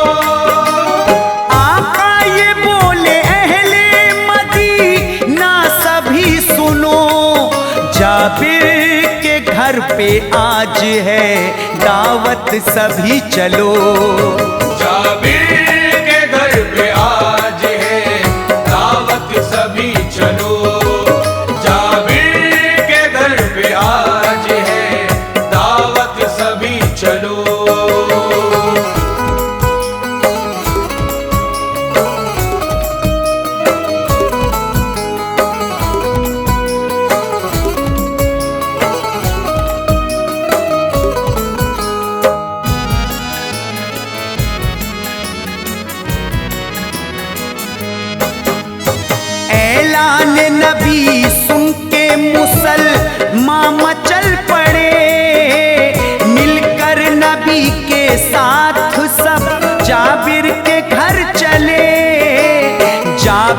आका ये बोले अहले मदीना सभी सुनो। जाबिर के घर पे आज है दावत सभी चलो। जाबिर के घर पे आज है दावत सभी चलो। जाबिर के घर पे आज है दावत सभी चलो।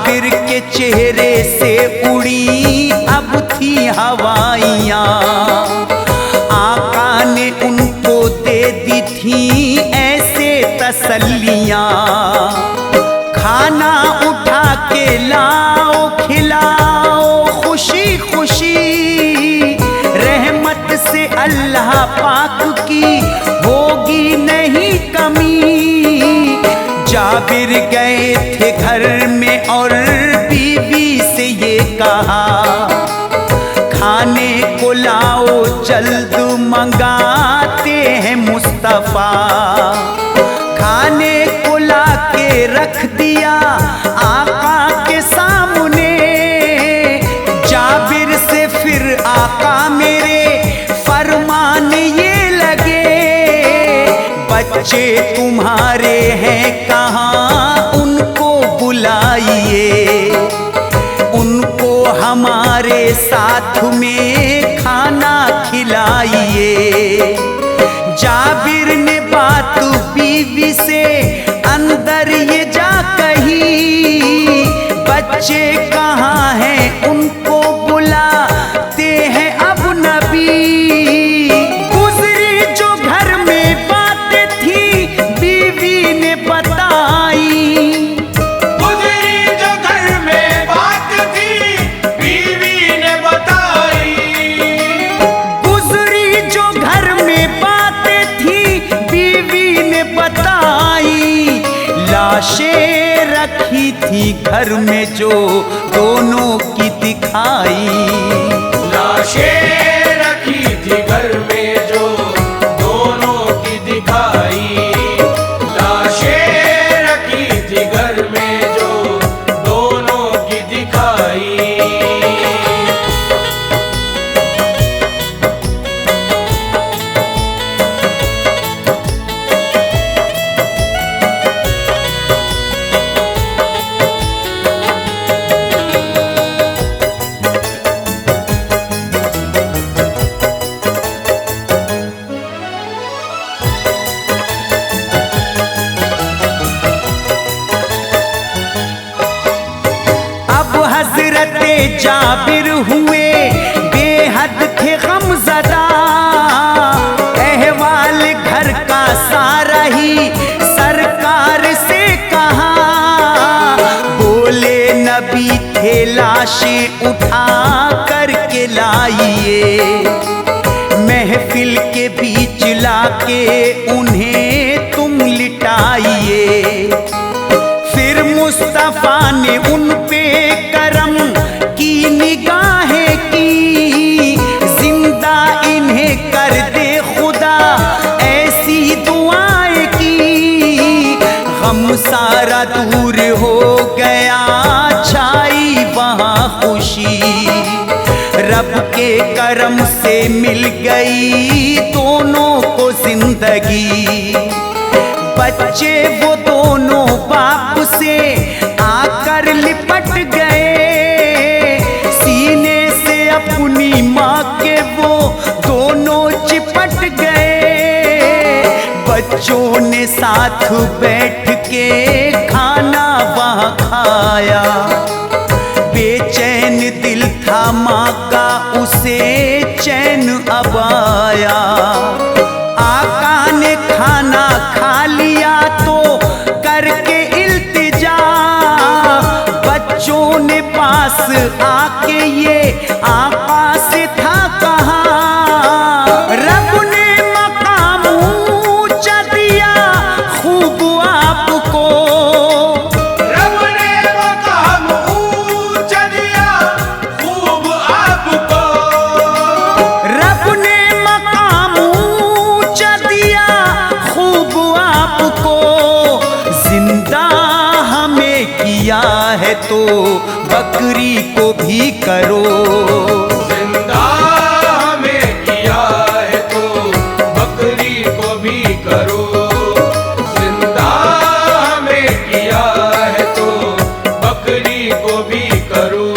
जाबिर के चेहरे से उड़ी अब थी हवाइयाँ, आका ने उनको दे दी थी ऐसे तसल्लियाँ। खाना उठा के लाओ खिलाओ खुशी खुशी, रहमत से अल्लाह पाक की होगी नहीं कमी। जाबिर गए थे घर में और बीवी से ये कहा, खाने को लाओ जल्द मंगाते हैं मुस्तफा। खाने को ला के रख दिया आका के सामने, जाबिर से फिर आका मेरे फरमान ये लगे, बच्चे तुम्हारे हैं कहाँ उनको बुलाइए, उनको हमारे साथ में खाना खिलाइए। जाबिर ने बात बीवी से अंदर ये जा कही, बच्चे कहाँ हैं उनको बुलाते हैं अब नबी। गुजरी जो घर में बातें थी बीवी ने बताई, गुजरी जो घर में बात थी बीवी ने बताई, गुजरी जो घर में बातें थी बीवी ने बताई। लाशें रखी थी घर में जो दोनों की दिखाई, लाशें रखी थी घर में जो दोनों की दिखाई, लाशें रखी थी घर में जो दोनों की दिखाई। जाबिर हुए बेहद थे गमज़दा, अहवाल घर का सारा ही सरकार से कहा। बोले नबी थे लाशें उठा करके लाइए, महफिल के बीच लाके उन्हें तुम लिटाइए। फिर मुस्तफा ने उन पे करम की निगाहें की, जिंदा इन्हें कर दे खुदा ऐसी दुआएं की। गम सारा दूर हो गया छाई वहाँ खुशी, रब के करम से मिल गई दोनों को जिंदगी। बच्चे वो दोनों बाप से आकर लिपट गए, सीने से अपनी माँ के वो दोनों चिपट गए। बच्चों ने साथ बैठ के खाना वहाँ खाया, बेचैन दिल था माँ का उसे चैन अब आया। आका ने खाना खा लिया तो करके इल्तिजा, बच्चों ने पास आके ये आका से था कहा। रब ने मकाम ऊंचा दिया खूब आपको, रब ने मकाम ऊंचा दिया खूब आपको, रब ने मकाम ऊंचा दिया खूब आपको। जिंदा हमें किया है तो बकरी को भी करो, जिंदा हमें किया है तो बकरी को भी करो, जिंदा हमें किया है तो बकरी को भी करो।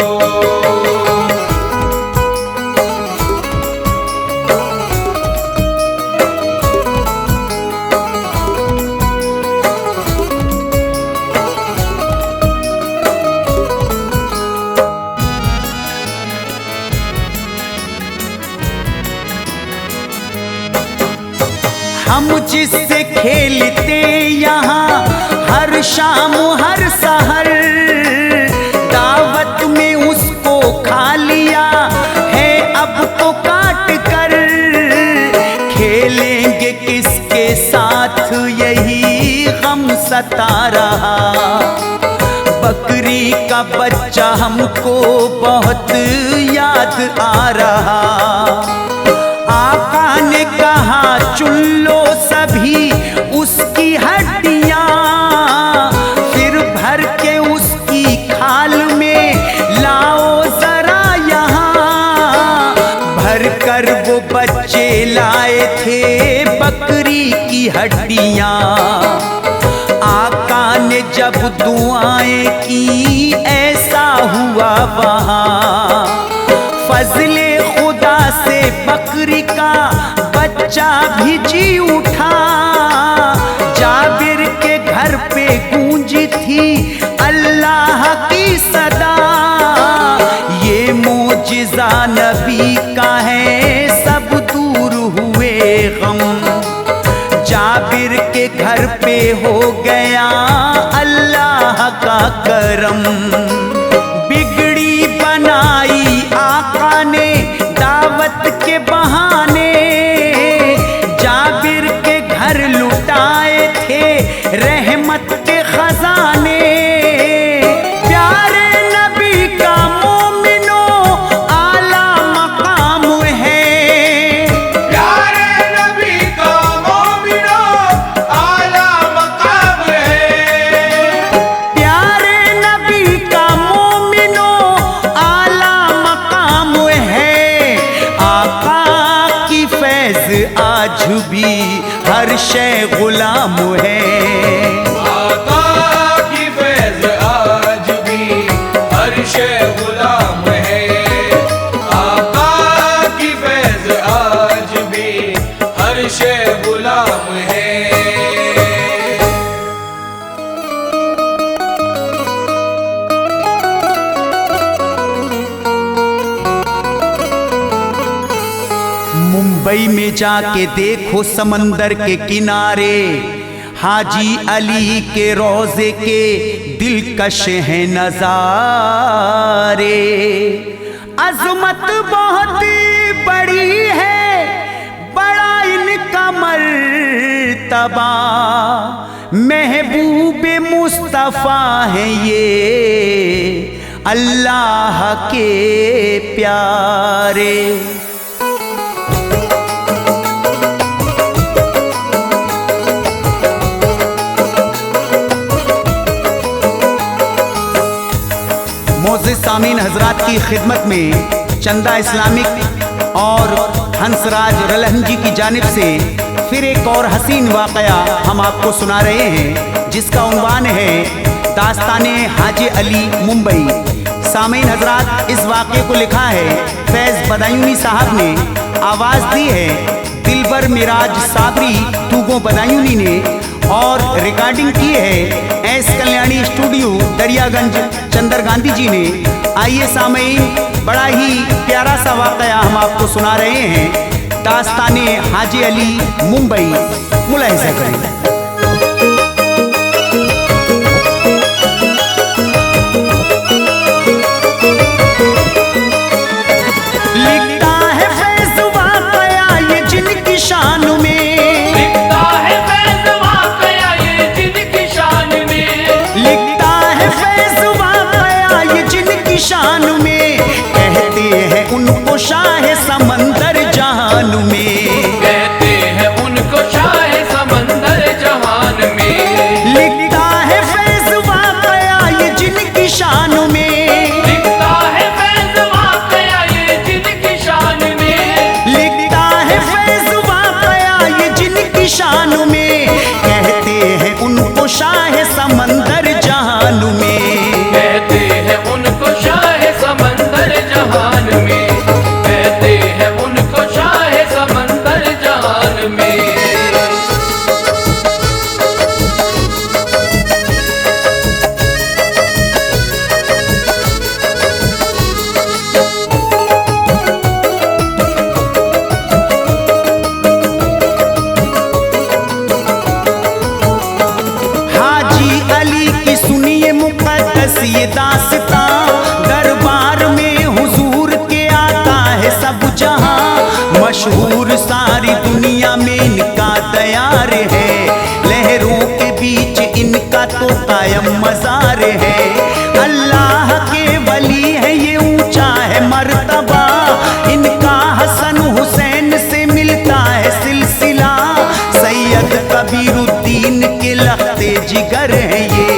हम जिससे खेलते यहाँ हर शाम हर सहर, दावत में उसको खा लिया है अब तो काट कर। खेलेंगे किसके साथ यही गम सता रहा, बकरी का बच्चा हमको बहुत याद आ रहा। आका ने कहा चुन लो सभी उसकी हड्डियां, फिर भर के उसकी खाल में लाओ जरा यहाँ। भर कर वो बच्चे लाए थे बकरी की हड्डियां। आका ने जब दुआएं की ऐसा हुआ वहाँ, फजले खुदा से बकरी का बच्चा भी जी उठा। जाबिर के घर पे गूंजी थी अल्लाह की सदा, ये मोजिज़ा नबी का है सब दूर हुए गम। जाबिर के घर पे हो गया अल्लाह का करम। बिगड़ी बनाई आका ने दावत के बहाने, जाबिर के घर लुटाए थे रहमत के खजाने। प्यारे नबी का मोमिनो आला मकाम है, प्यारे नबी का मोमिनो आला मकाम है। प्यारे नबी का मोमिनो आला मकाम है। आका की फैज़ आज भी हर शे गुलाम है। आका की फैज़ आज भी हर शे गुलाम है। आका की फैज़ आज भी हर शे गुलाम है। मुंबई में जाके देखो समंदर के किनारे, हाजी अली के रोजे के दिलकश हैं नजारे। अजमत बहुत बड़ी है, बड़ा इनका मर्तबा, महबूबे मुस्तफा है ये अल्लाह के प्यारे। मोअज़्ज़िज़ सामीन हजरात की खिदमत में चंदा इस्लामिक और हंसराज रलहन जी की जानिब से फिर एक और हसीन वाक़या हम आपको सुना रहे हैं, जिसका उन्वान है दास्ताने हाजी अली मुंबई। सामीन हजरात, इस वाक़े को लिखा है फैज़ बदायूनी साहब ने, आवाज़ दी है दिलबर मिराज साबरी तूगो बदायूनी ने, और रिकॉर्डिंग की है एस कल्याणी स्टूडियो दरियागंज चंदर गांधी जी ने। आइए सामीन, बड़ा ही प्यारा सा वाक़या हम आपको सुना रहे हैं, दास्ताने हाजी अली मुंबई। मुलाहिज़ा करें। लिखता है फैज़ वाक़या ये जिनकी शान में, लिखता है फैज़ वाक़या ये जिनकी शान में। लिखता है फैज़ वाक़या ये जिनकी शान में, कहते हैं उनको शाह समंदर जहान में। कहते हैं उनको शाह समंदर जहान मशहूर सारी दुनिया में इनका तैयार है। लहरों के बीच इनका तो कायम मज़ार है। अल्लाह के वली है ये ऊंचा है मर्तबा, इनका हसन हुसैन से मिलता है सिलसिला। सैयद कबीरुद्दीन के लख्ते जिगर है ये,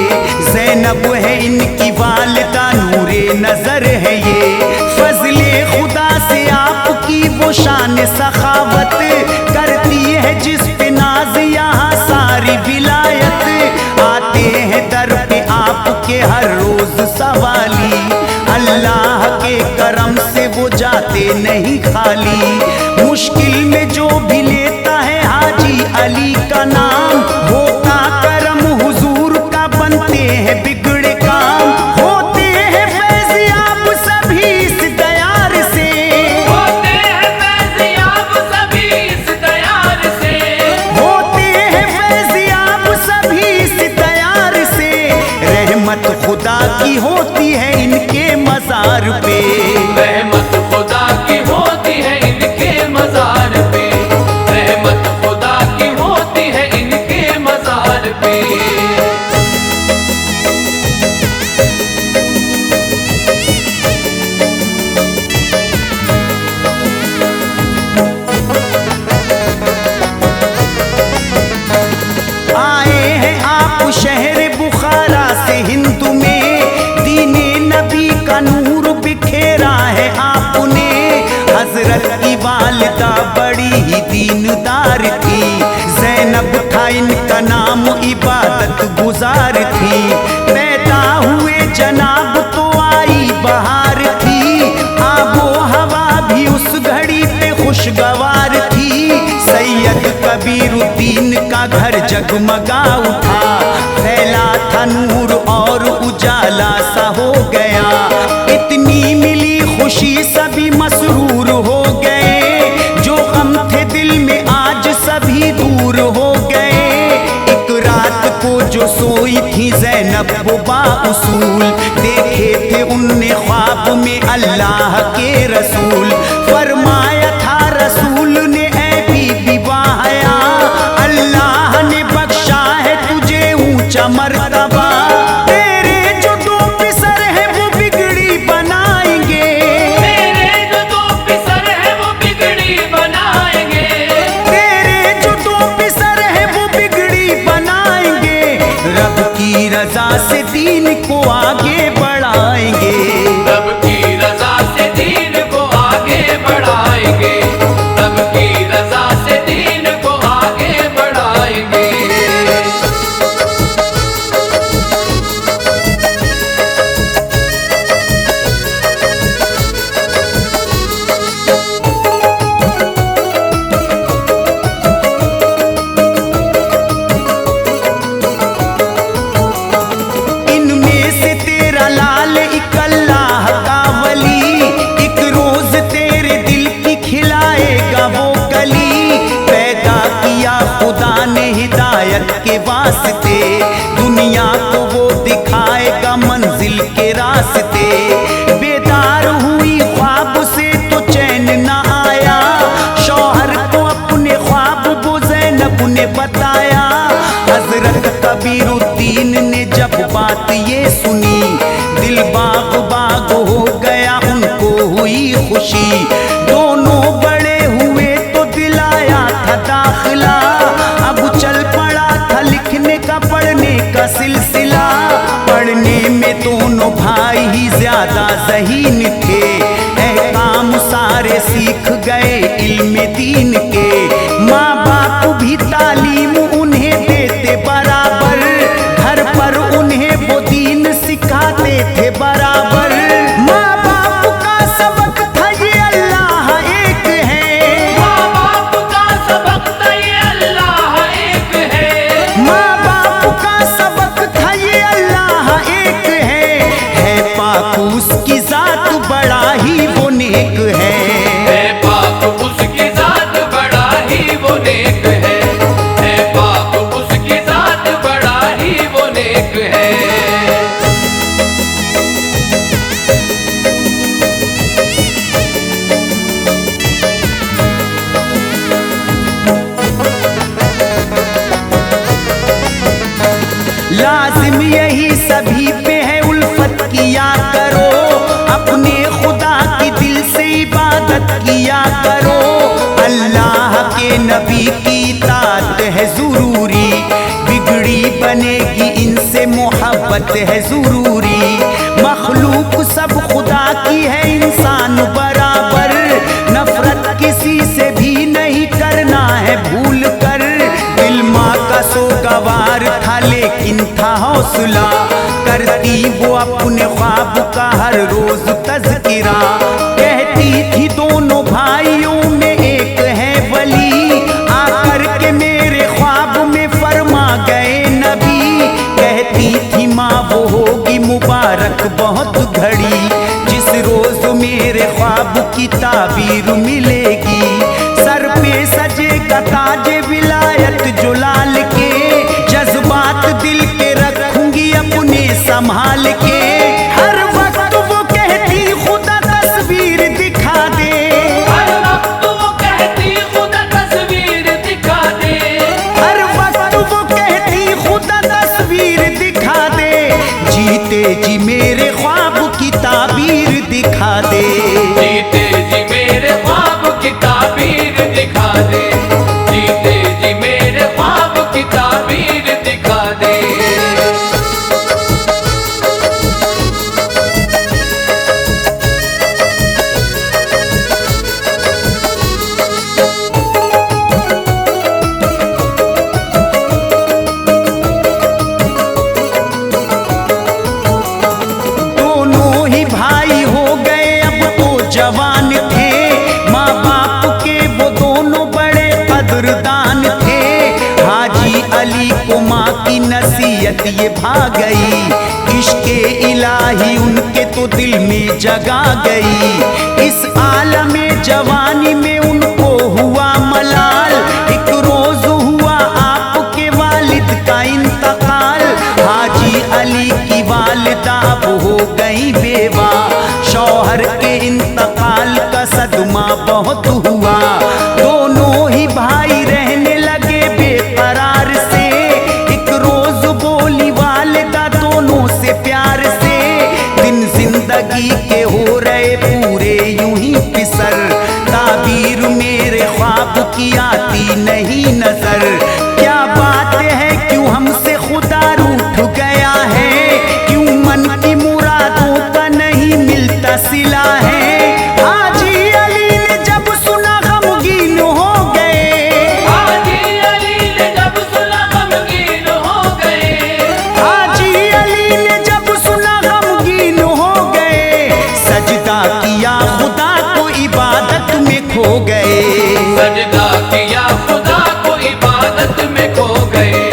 ज़ैनब है इनकी वालिदा नूरे नजर है ये। फजले खुदा से आपकी वो शान सखावत, करती है जिस पे नाज यहाँ सारी विलायत। आते हैं दर पे आपके हर रोज सवाली, अल्लाह के करम से वो जाते नहीं खाली। मुश्किल में जो भी लेता है हाजी अली का नाम, होता करम हुजूर का बनते हैं बिगड़े काम। होते हैं फैज़याब सभी इस दयार से, होते हैं फैज़याब सभी इस दयार से, होते हैं फैज़याब सभी इस दयार से। रहमत खुदा की होती है इनके मज़ार पे, रहमत खुदा की होती है इनके मज़ार पे, रहमत खुदा की होती है इनके मज़ार पे। आए हैं आप शहर बुखारा से हिंद में, दीने नबी का नूर बिखेरा है आपने। हजरत की वालिदा बड़ी ही दीनदार थी, ज़ैनब था इनका नाम इबादत गुजार थी। पैदा हुए जनाब तो आई बहार थी, आबो हवा भी उस घड़ी पे खुशगवार थी। सैयद कबीरुद्दीन का घर जगमगा उठा, फैला था नूर और उजाला सा हो गया। इतनी मिली खुशी सभी मसरूर हो गए, जो गम थे दिल में आज सभी दूर हो गए। एक रात को जो सोई थी ज़ैनब वो बाउसूल, देखे थे उनने ख्वाब में अल्लाह के रसूल। फरमाया था रसूल ने ऐ बीबी वाहया, अल्लाह ने बख्शा है तुझे ऊंचा मर्तबा। तेरे जो दो पिसर है वो बिगड़ी बनाएंगे, मेरे जो दो पिसर है वो बिगड़ी बनाएंगे, तेरे जो दो पिसर है वो बिगड़ी बनाएंगे। रब की रजा से दीन को आगे बढ़ाएंगे, रब की रजा से दीन को आगे बढ़ाएंगे, रब की रजा से दीन को आगे बढ़ाएंगे। इनमें से तेरा लाल एक अल्लाह का वली, एक रोज तेरे दिल की खिलाएगा वो कली। पैदा किया खुदा ने हिदायत के वास्ते, दुनिया को वो दिखाएगा मंजिल के रास्ते। बेदार हुई ख्वाब से तो चैन ना आया, शौहर को अपने ख्वाब वो ज़ैनब ने बताया। हजरत कबीरुद्दीन ने जब बात ये सुनी, दिल बाग बाग हो गया उनको हुई खुशी। दोनों बड़े हुए तो दिलाया था दाखिला, अब चल पड़ा था लिखने का पढ़ने का सिलसिला। पढ़ने में दोनों भाई ही ज्यादा ज़हीन थे, काम सारे सीख गए इल्म दीन के। माँ बाप भी तालीम उन्हें देते बराबर, घर पर उन्हें वो दीन सिखाते थे बराबर। माँ बाप का सबक था ये अल्लाह एक है, माँ बाप का सबक था ये अल्लाह एक है, माँ बाप का सबक था ये अल्लाह एक है पाक उसकी जात बड़ा ही वो नेक है। पाक उसकी जात बड़ा ही वो नेक है पाक उसकी जात बड़ा ही वो नेक है। लाजिम यही सभी पे है उल्फत किया करो, अपने खुदा की दिल से इबादत किया करो। अल्लाह के नबी की इताअत है जरूरी, बिगड़ी बनेगी इनसे मोहब्बत है जरूरी। मखलूक सब खुदा की है, इंसान बराबर, नफरत किसी से भी नहीं करना है भूल कर। दिल माँ का सोगवार था लेकिन था हौसला, करती वो अपने ख्वाब का हर रोज तज़किरा। कहती थी दोनों भाइयों में एक है वली, आकर के मेरे ख्वाब में फरमा गए नबी। कहती थी माँ वो होगी मुबारक बहुत घड़ी, जिस रोज मेरे ख्वाब की ताबीर मिलेगी। सर पे सजेगा ताज विलायत जो लाल के, जज्बात दिल के रखूंगी अपने संभाल के। हर वक्त वो कहती खुदा तस्वीर दिखा दे, हर वक्त वो कहती खुदा तस्वीर दिखा दे, हर वक्त वो कहती खुदा तस्वीर दिखा दे। जीते जी मेरे ख्वाब की ताबीर दिखा दे, जीते जी मेरे ख्वाब की ताबीर दिखा दे, जीते जी मेरे ख्वाब की ताबीर दिखा दे। दोनों ही भाई हो गए अब तो जवान थे, माँ बाप के वो दोनों बड़े कदरदान थे। हाजी अली को माँ की नसीहत ये भा गई, इश्क़े इलाही उनके तो दिल में जगा गई। इस आलम जवानी में उनको हुआ मलाल, एक रोज हुआ आपके वालिद का इंतकाल। हाजी अली की वालिदा अब हो गई बेवा, शौहर के इंतकाल का सदमा बहुत हुआ। दोनों ही भाई रहने लगे बेकरार से, एक रोज बोली वालिदा दोनों से प्यार से। दिन जिंदगी के हो रहे पूरे यूं ही पिसर, ताबीर मेरे ख्वाब की आती नहीं नजर। क्या बात है क्यों हमसे खुदा रूठ गया है, क्यों मन की मुरादों का नहीं मिलता सिला है। हाजी अली ने जब सुना गमगीन हो गए, हाजी अली ने जब सुना गमगीन हो गए, हाजी अली ने जब सुना गमगीन हो गए। सजदा किया खुदा को इबादत में खो गए, सजदा किया खुदा को इबादत में खो गए,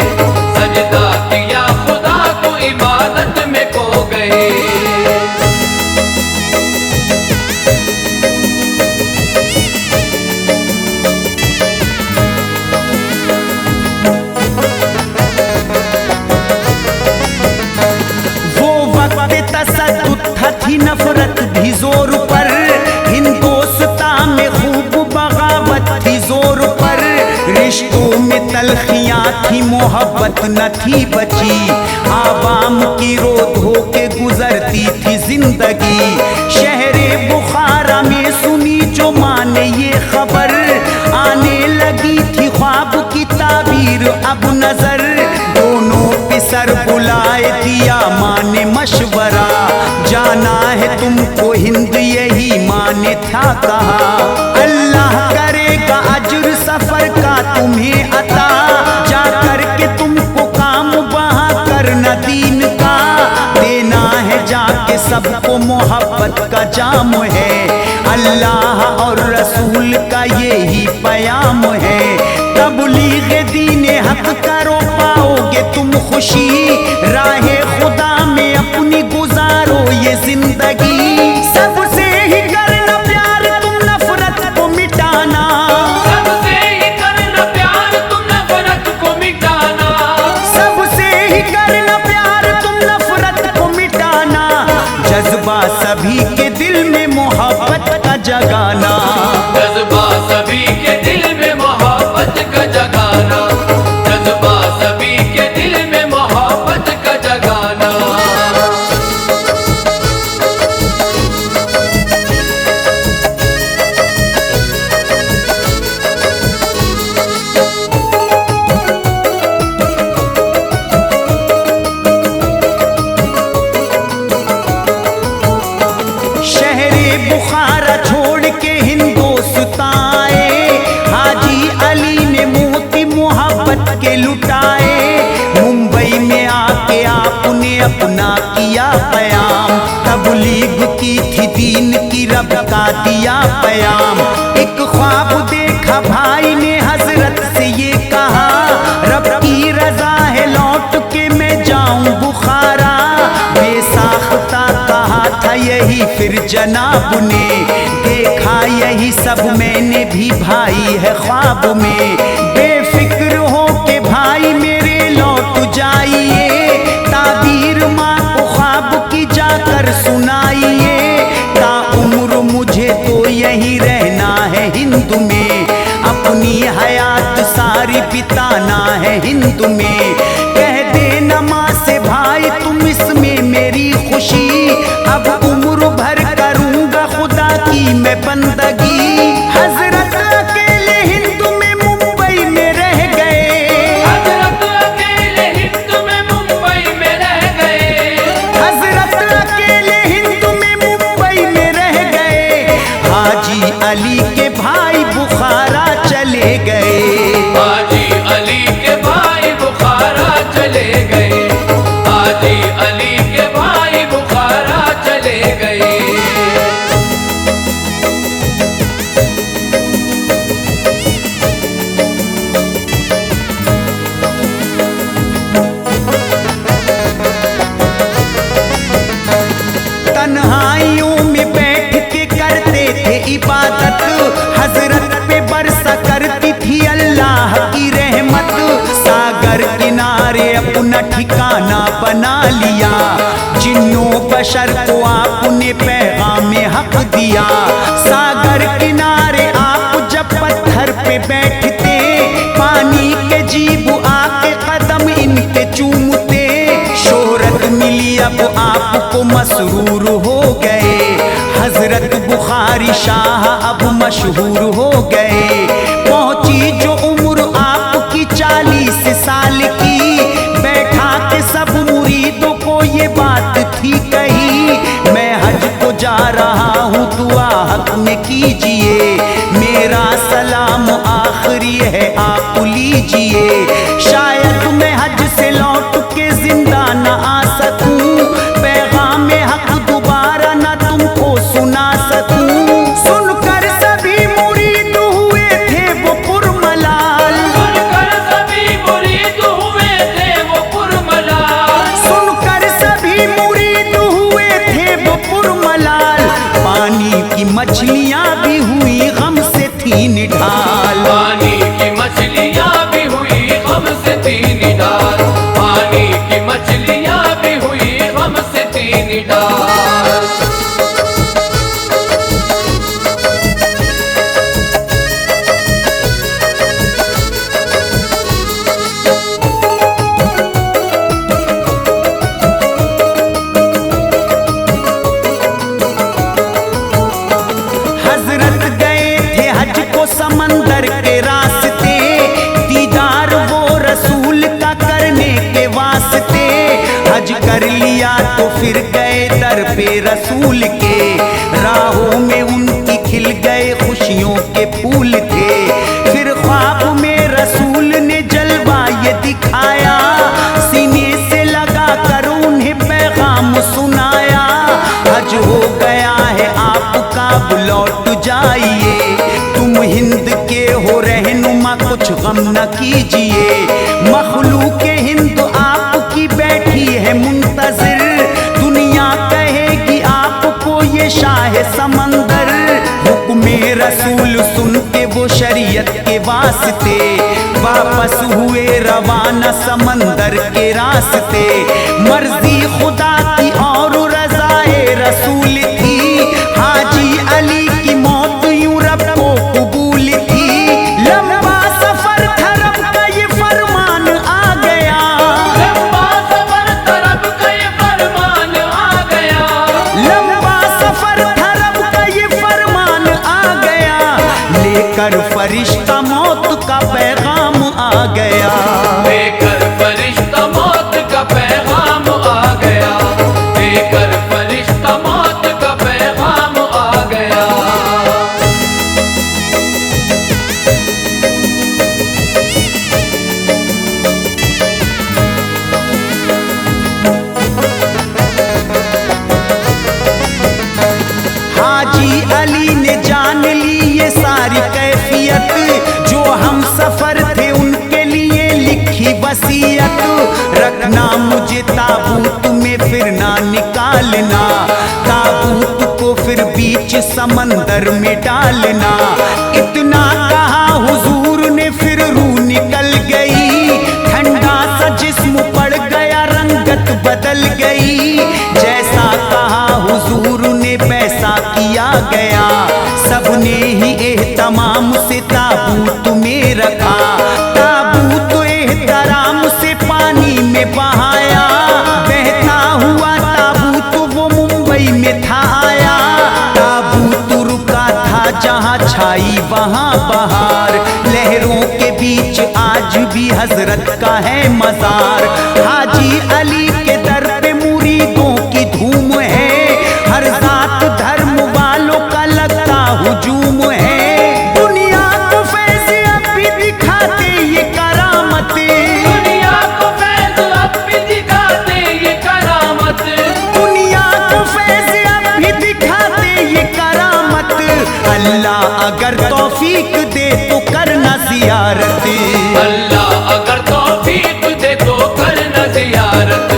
सजदा किया खुदा को इबादत में खो गए। वो वक्त तसद्दुद था, थी नफरत भी जोर पर, हिंदोस्तां में खूब बगावत थी जोर पर। रिश्तों में तलखियां थी, मोहब्बत न थी बची, आवाम की रो धो के गुजरती थी जिंदगी। शहरे बुखारा में सुनी जो माँ ने ये खबर, आने लगी थी ख्वाब की ताबीर अब नजर। दोनों पिसर बुलाए दिया माँ ने मशवरा, जाना है तुमको हिंद यही माँ ने था कहा। अल्लाह करेगा अजर सफर का तुम्हें अता, जा कर के तुमको काम वहाँ करना दीन का। देना है जाके सबको मोहब्बत का जाम है, अल्लाह और रसूल का यही पयाम है। तबलीग दीन हक करो पाओगे तुम खुशी, राहे खुदा में अपनी गुजारो ये जिंदगी। सबसे ही करना प्यार तुम नफरत को मिटाना, सबसे ही करना प्यार तुम नफरत को मिटाना, सबसे ही करना प्यार तुम नफरत को मिटाना। जज्बा सभी के दिल में मोहब्बत का जगाना, जज्बा सभी के दिल में मोहब्बत का जगाना, जज्बा सभी के दिल में मोहब्बत का दिया पयाम। एक ख्वाब देखा भाई ने हजरत से ये कहा, रब की रजा है लौट के मैं जाऊं बुखारा। बेसाख्ता कहा था यही फिर जनाब ने, देखा यही सब मैंने भी भाई है ख्वाब में। बेफिक्र हो के भाई मेरे लौट जाइए, ताबीर माँ को ख्वाब की जाकर सुनाइए। ताउम्र मुझे तो यही रहना है हिंद में, अपनी हयात सारी बिताना है हिंद में। कह देना माँ से भाई तुम इसमें मेरी खुशी, अब उम्र भर करूँगा खुदा की मैं बंदगी। हजरत अकेले हिंद में मुंबई में रह गए, हजरत अकेले हिंद में मुंबई में रह गए, हजरत अकेले हिंद में मुंबई में रह गए। हाजी अली के भाई बुखारा चले गए, हाजी अली के भाई बुखारा चले गए, हाजी अली के भाई बुखारा चले गए। तन्हाइयों में बैठ के करते थे इबादत, हजरत पे बरसा करती थी अल्लाह की रहमत। सागर किनारे अपना ठिकाना बना लिया, जिन्नों बशर को आपने पैगाम हक दिया। सागर किनारे आप जब पत्थर पे बैठते, पानी के जीब आके कदम इनके चूमते। शोहरत मिली अब आपको मसरूर हो गए, हजरत बुखारी शाह अब मशहूर हो गए। पहुंची जो उम्र आपकी 40 साल की, बैठा के सब मुरीदों को ये बात थी कही। मैं हज को जा रहा हूँ दुआ हक में कीजिए, मेरा सलाम आखिरी है आप लीजिए। शायद मैं हज से लौट के जिंदा न आ सकूं, पैगाम हक दोबारा न तुमको सुना सकूं। सुनकर सभी मुरीद हुए थे वो पुरमलाल, सुनकर सभी मुरीद हुए थे वो पुरमलाल, सुनकर सभी मुरीद हुए थे वो पुरमलाल। पानी की मछलियां भी हुई गम से थी निढाल, पानी की मछलियाँ भी हुई गम से थी निडाल, पानी की मछलियाँ भी हुई गम से थी निडाल। हजरत गए थे हज को समंदर के रास्ते, दीदार वो रसूल का करने के वास्ते। हज कर लिया तो फिर गए दर पे रसूल के, राहों में उनकी खिल गए खुशियों के फूल थे। फिर ख्वाब में रसूल ने जलवा ये दिखाया, सीने से लगा कर उन्हें पैगाम सुनाया। हज हो गया है आपका अब लौट जाइए, तुम हिंद के हो रहनुमा कुछ गम न कीजिए। मखलूक हिंद आपकी बैठी है मुंतजिर, दुनिया कहेगी आपको ये शाह समंदर। हुक्म रसूल सुन के वो शरीयत के वास्ते, वापस हुए रवाना समंदर के रास्ते। मर्जी खुदा की और रज़ाए रसूल थी, हाजी अली की मौत यूं रब को कबूल थी। लंबा सफर था रब का ये फरमान आ गया, लंबा सफर था रब का ये फरमान आ गया, लंबा सफर था रब का ये फरमान आ गया। लेकर फरिश्ता मौत का पैगाम आ गया, लेकर फरिश्ता मौत का पैगाम आ गया, लेकर फरिश्ता मौत का पैगाम आ गया। हाजी अली ने समंदर में डालना। इतना कहा हुजूर ने फिर रूह निकल गई, ठंडा सा जिस्म पड़ गया, रंगत बदल गई। जैसा कहा हुजूर ने वैसा किया गया, सबने ही एहतमाम से ताबूत में रखा। ताबूत एहतराम से पानी में बहाया, बहता हुआ ताबूत वो मुंबई में था आया। ताबूत रुका था जहाँ छाई वहाँ बहार, लहरों के बीच आज भी हजरत का है मजार। हाजी अली के दर पे मुरीदों की धूम है, हर जात धर्म वालों का लगता हुजूम है। दुनिया को फैज़ अब भी दिखाते ये करामत, दुनिया को फैज़ अब भी दिखाते ये करामत, दुनिया को फैज़ अब भी दिखाते ये करामत। अल्लाह अगर तौफीक दे तो करना ज़ियारत, अल्लाह अगर तौफीक दे तो करना ज़ियारत,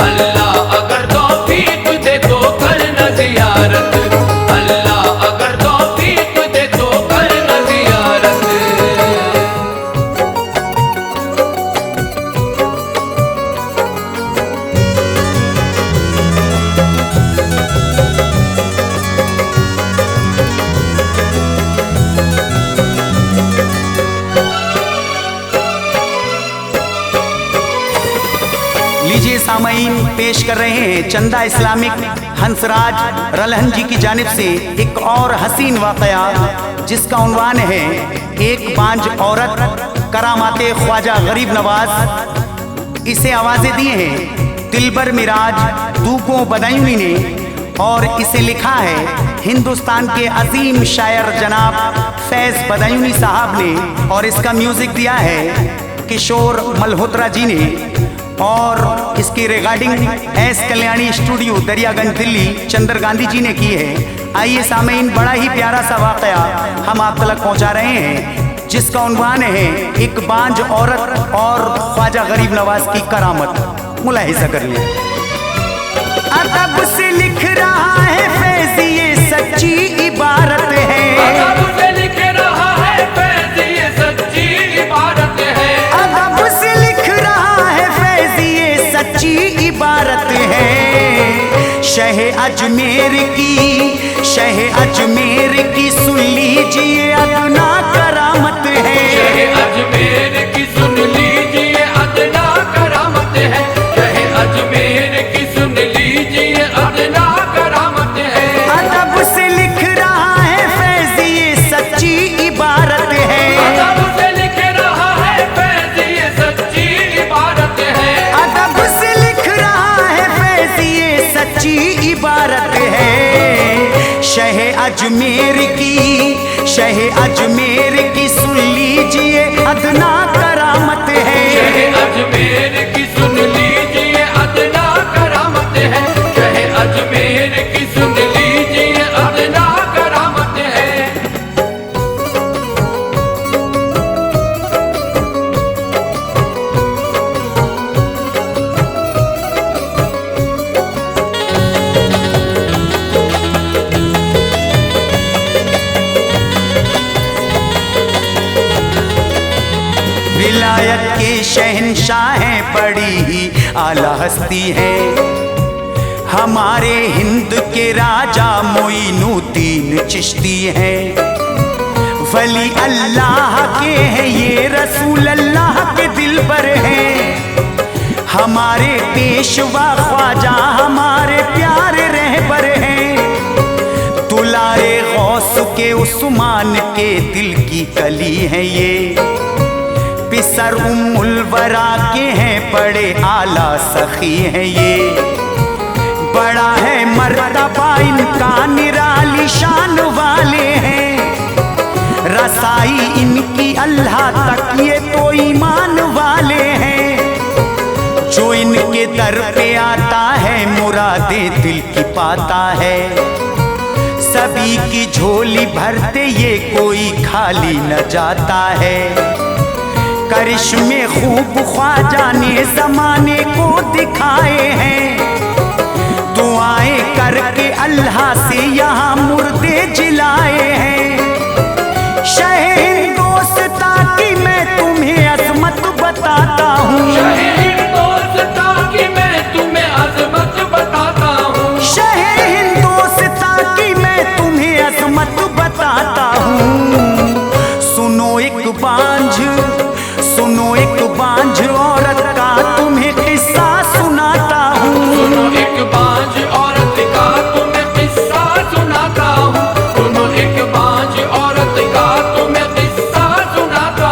अल्लाह अगर तौफीक दे तो करना ज़ियारत, अल्लाह अगर तौफीक दे तो करना ज़ियारत। लीजिए सामईन, पेश कर रहे हैं चंदा इस्लामिक हंसराज रलहन जी की जानिब से एक और हसीन वाकया, जिसका उन्वान है एक बांझ औरत करामाते ख्वाजा गरीब नवाज। इसे आवाज़ें दी हैं दिलबर मिराज दूगो बदायूनी ने, और इसे लिखा है हिंदुस्तान के अजीम शायर जनाब फैज़ बदायूनी साहब ने, और इसका म्यूज़िक दिया है किशोर मल्होत्रा जी ने, और इसकी recording S Kalyani studio Daryaganj Delhi Chandra Gandhi ji ने की है। आइए सामईन, बड़ा ही प्यारा सा वाकया हम आप तक पहुंचा रहे हैं, जिसका उन्वान है एक बांझ औरत और ख्वाजा गरीब नवाज की करामत। मुलाहिजा करिए। अदब से लिख रहा है फैज़ ये सच्ची इबारत है, अदब से लिख रहा है फैज़ ये सच्ची इबारत है, अदब से लिख रहा है फैज़ ये सच्ची इबारत है। शह अजमेर की, शह अजमेर की सुन लीजिए अदना करामत है, शह अजमेर की सुन लीजिए अदना करामत है, शह अजमेर की सुन लीजिए अदना करामत है। अदब से लिख रहा है फैज़ ये सच्ची इबारत है, अदब से लिख रहा है फैज़ ये सच्ची इबारत है, अदब से लिख रहा है फैज़ ये सच्ची इबारत है। शह अजमेर की, शह अजमेर की सुन लीजिए अदना करामत है, शह अजमेर की सुन लीजिए अदना करामत है, शह अजमेर की सुन लीजिए अदना करामत है। विलायत के शहंशाह हैं, बड़ी ही आला हस्ती है। हमारे हिंद के राजा मोइनुद्दीन चिश्ती हैं, वली अल्लाह के हैं ये, रसूल अल्लाह के दिलबर हैं। हमारे पेशवा ख्वाजा हमारे प्यारे रहबर हैं, दुलारे गौस के उस्मान के दिल की कली है ये। पिसर उम्मुल वरा के हैं, बड़े आला सखी हैं ये। बड़ा है मर्तबा इनका, निराली शान वाले हैं। रसाई इनकी अल्लाह तक ये तो ईमान वाले हैं। जो इनके दर पे आता है मुरादें दिल की पाता है। सभी की झोली भरते ये कोई खाली न जाता है। करिश्मे खूब ख्वाजा ने जमाने को दिखाए हैं। दुआएं करके अल्लाह से यहाँ मुर्दे जिलाए हैं। शहे हिंदोस्तां की मैं तुम्हें अजमत बताता हूँ। शहे हिंदोस्तां की मैं तुम्हें अजमत बताता हूँ। शहे हिंदोस्तां की मैं तुम्हें अजमत बताता हूँ। सुनो एक बांझ औरत का तुम्हें किस्सा सुनाता हूँ। सुनो एक बांझ औरत का तुम्हें किस्सा सुनाता हूँ। सुनो एक बांझ औरत का तुम्हें किस्सा सुनाता हूँ।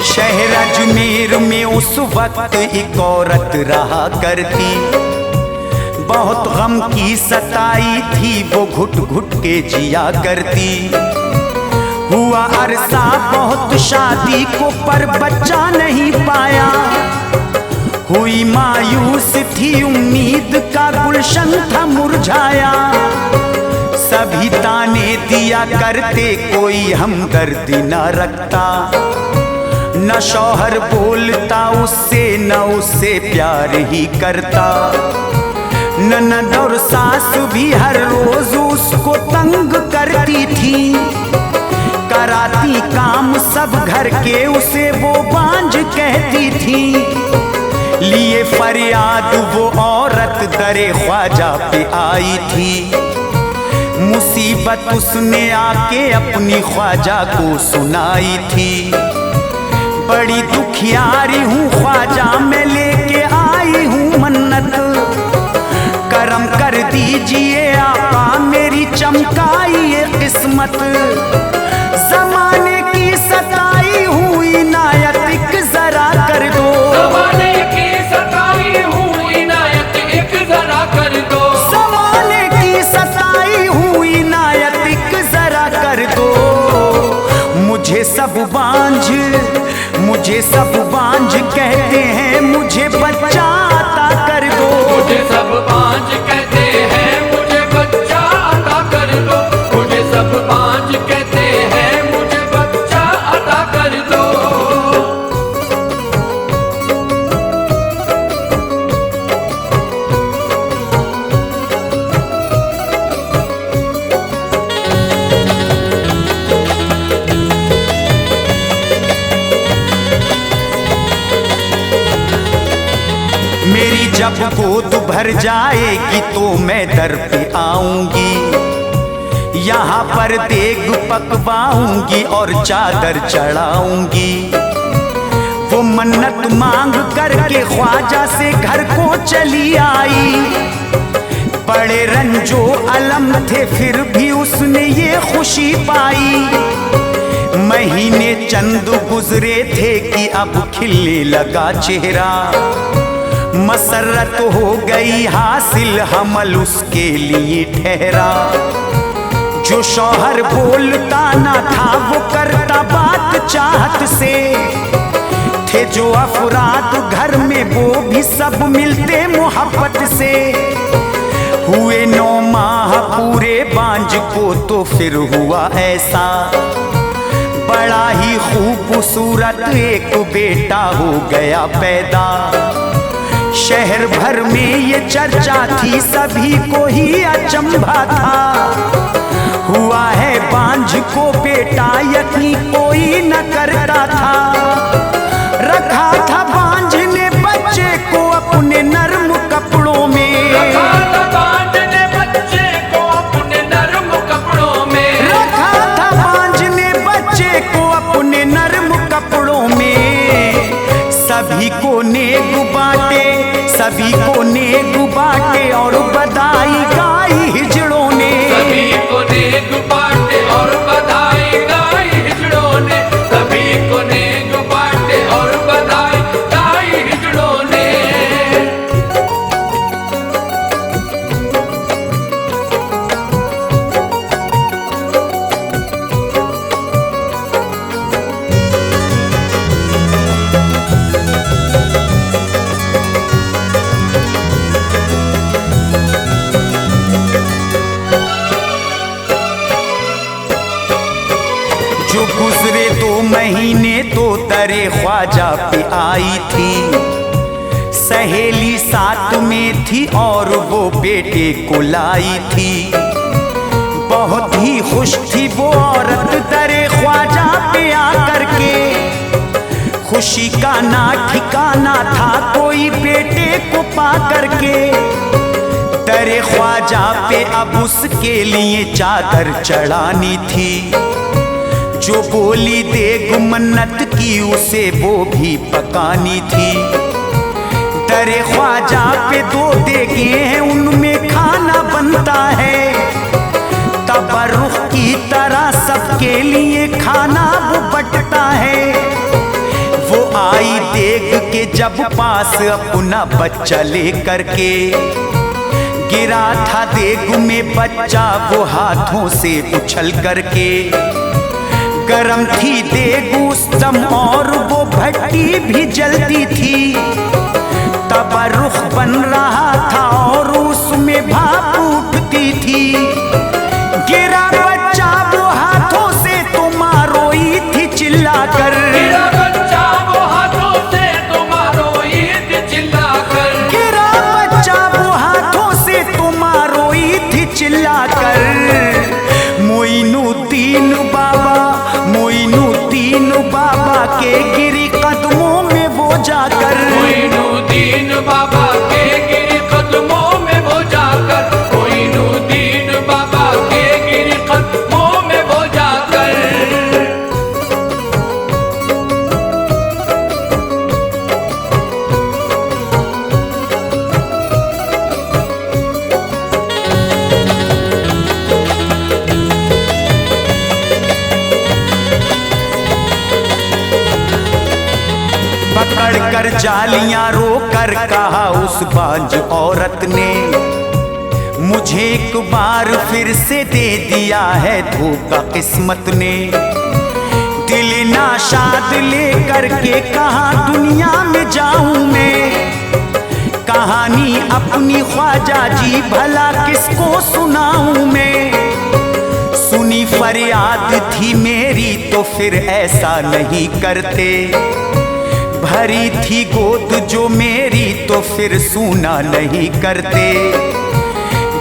शहर अजमेर में उस वक्त एक औरत रहा करती। बहुत गम की सताई थी वो घुट घुट के जिया करती। हुआ अरसा बहुत शादी को पर बच्चा नहीं पाया। हुई मायूस थी उम्मीद का गुलशन था मुरझाया। सभी ताने दिया करते कोई हमदर्दी न रखता। न शौहर बोलता उससे न उससे प्यार ही करता। ननद और सास भी हर रोज उसको तंग करती थी। कराती काम सब घर के उसे वो बांझ कहती थी। लिए फरियाद वो औरत दरे ख्वाजा पे आई थी। मुसीबत उसने आके अपनी ख्वाजा को सुनाई थी। बड़ी दुखियारी हूँ ख्वाजा मैं लेके आई हूँ मन्नत। करम कर दीजिए आका मेरी चमकाई ये किस्मत। जमाने की सताई हुई इनायत एक जरा कर दो। ज़माने की सताई हुई इनायत एक जरा कर दो। ज़माने की सताई हुई इनायत एक जरा कर दो। मुझे सब बांझ कहते हैं मुझे बच्चा अता कर दो। मुझे सब बांझ कहते हैं मुझे बच्चा अता कर दो। मुझे सब बांझ कहते हैं मुझे बच्चा अता कर दो। मेरी जब गोद भर जाएगी तो मैं दर पे आऊंगी। यहाँ पर देग पकवाऊंगी और चादर चढ़ाऊंगी। वो मन्नत मांग करके ख्वाजा से घर को चली आई। बड़े रंजो अलम थे फिर भी उसने ये खुशी पाई। महीने चंद गुजरे थे कि अब खिलने लगा चेहरा। मसरत हो गई हासिल हमल उसके लिए ठहरा। जो शौहर बोलता ना था वो करता बात चाहत से। थे जो अफराद घर में वो भी सब मिलते मोहब्बत से। हुए 9 माह पूरे बांझ को तो फिर हुआ ऐसा। बड़ा ही खूबसूरत एक बेटा हो गया पैदा। शहर भर में ये चर्चा थी सभी को ही अचंभा था। हुआ है बांझ को बेटा यकीन कोई न करता था। रखा था बांझ ने बच्चे को अपने नर्म कपड़ों में। रखा था बांझ ने बच्चे को अपने नर्म कपड़ों में। रखा था बांझ ने बच्चे को अपने नर्म कपड़ों में। सभी को नेग बांटे सभी को नेग बांटे और बधाई गाई हिजड़ों ने। सभी को नेग बांटे और बधाई गाई हिजड़ों ने। सभी को नेग बांटे महीने तो दरे ख्वाजा पे आई थी, सहेली साथ में थी और वो बेटे को लाई थी। बहुत ही खुश थी वो औरत दरे ख्वाजा पे आकर के, खुशी का ना ठिकाना था कोई बेटे को पा करके। दरे ख्वाजा पे अब उसके लिए चादर चढ़ानी थी, जो बोली देग मन्नत की उसे वो भी पकानी थी। दरे ख्वाजा पे 2 देगे हैं, उनमें खाना बनता है, तबरुख की तरह सबके लिए खाना वो बंटता है। वो आई देग के जब पास अपना बच्चा लेकर के, गिरा था देग में बच्चा वो हाथों से उछल करके। गरम थी देग उस दम और वो भट्टी भी जलती थी, तबरुख बन रहा था और उसमें भाप उठती थी। गिरा बच्चा वो हाथों से तो रोई थी चिल्लाकर, गिरा बच्चा वो हाथों से रोई थी चिल्लाकर, गिरा बच्चा वो हाथों से रोई थी चिल्लाकर। मोइनुद्दीन बाबा के गिरी कदमों में वो जाकर, मोइनुद्दीन बाबा के गिरी कदमों में वो जाकर, मोइनुद्दीन बाबा के गिरी कदमों में वो जाकर। पकड़ कर जालियां रोकर कहा उस बांझ औरत ने, मुझे एक बार फिर से दे दिया है धोखा किस्मत ने। दिल नाशाद लेकर के कहा दुनिया में जाऊं मैं, कहानी अपनी ख्वाजा जी भला किसको सुनाऊं मैं। सुनी फरियाद थी मेरी तो फिर ऐसा नहीं करते, भरी थी गोद जो मेरी तो फिर सूना नहीं करते।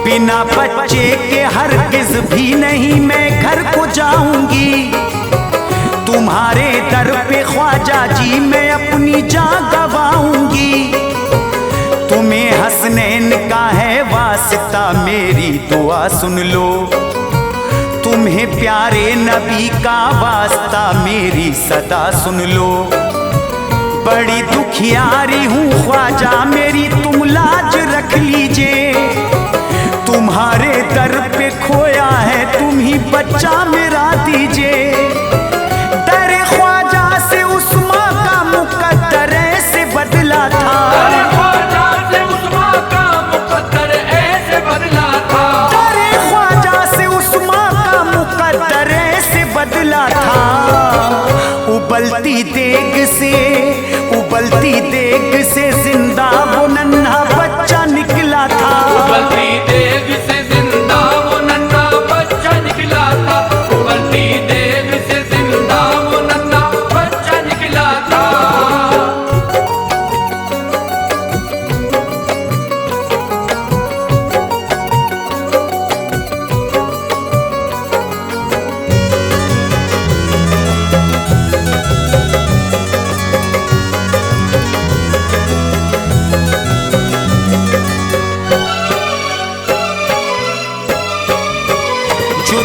बिना बच्चे के हरगिज़ भी नहीं मैं घर को जाऊंगी, तुम्हारे दर पे ख्वाजा जी मैं अपनी जान गवाऊंगी। तुम्हें हसनैन का है वास्ता मेरी दुआ सुन लो, तुम्हें प्यारे नबी का वास्ता मेरी सदा सुन लो। बड़ी दुखियारी हूँ ख्वाजा मेरी तुम लाज रख लीजिए, तुम्हारे दर पे खोया है तुम ही बच्चा मेरा दीजिए। दर ख्वाजा से उस्मा का मुकद्दर ऐसे बदला था, दर ख्वाजा से उस्मा का मुकद्दर ऐसे बदला था, दर ख्वाजा से उस्मा का मुकद्दर ऐसे बदला था। उबलती देग से जिंदा वो नन्हा बच्चा निकला था, उबलती देग से जिंदा वो नन्हा बच्चा निकला था, उबलती देग से जिंदा वो नन्हा बच्चा निकला था।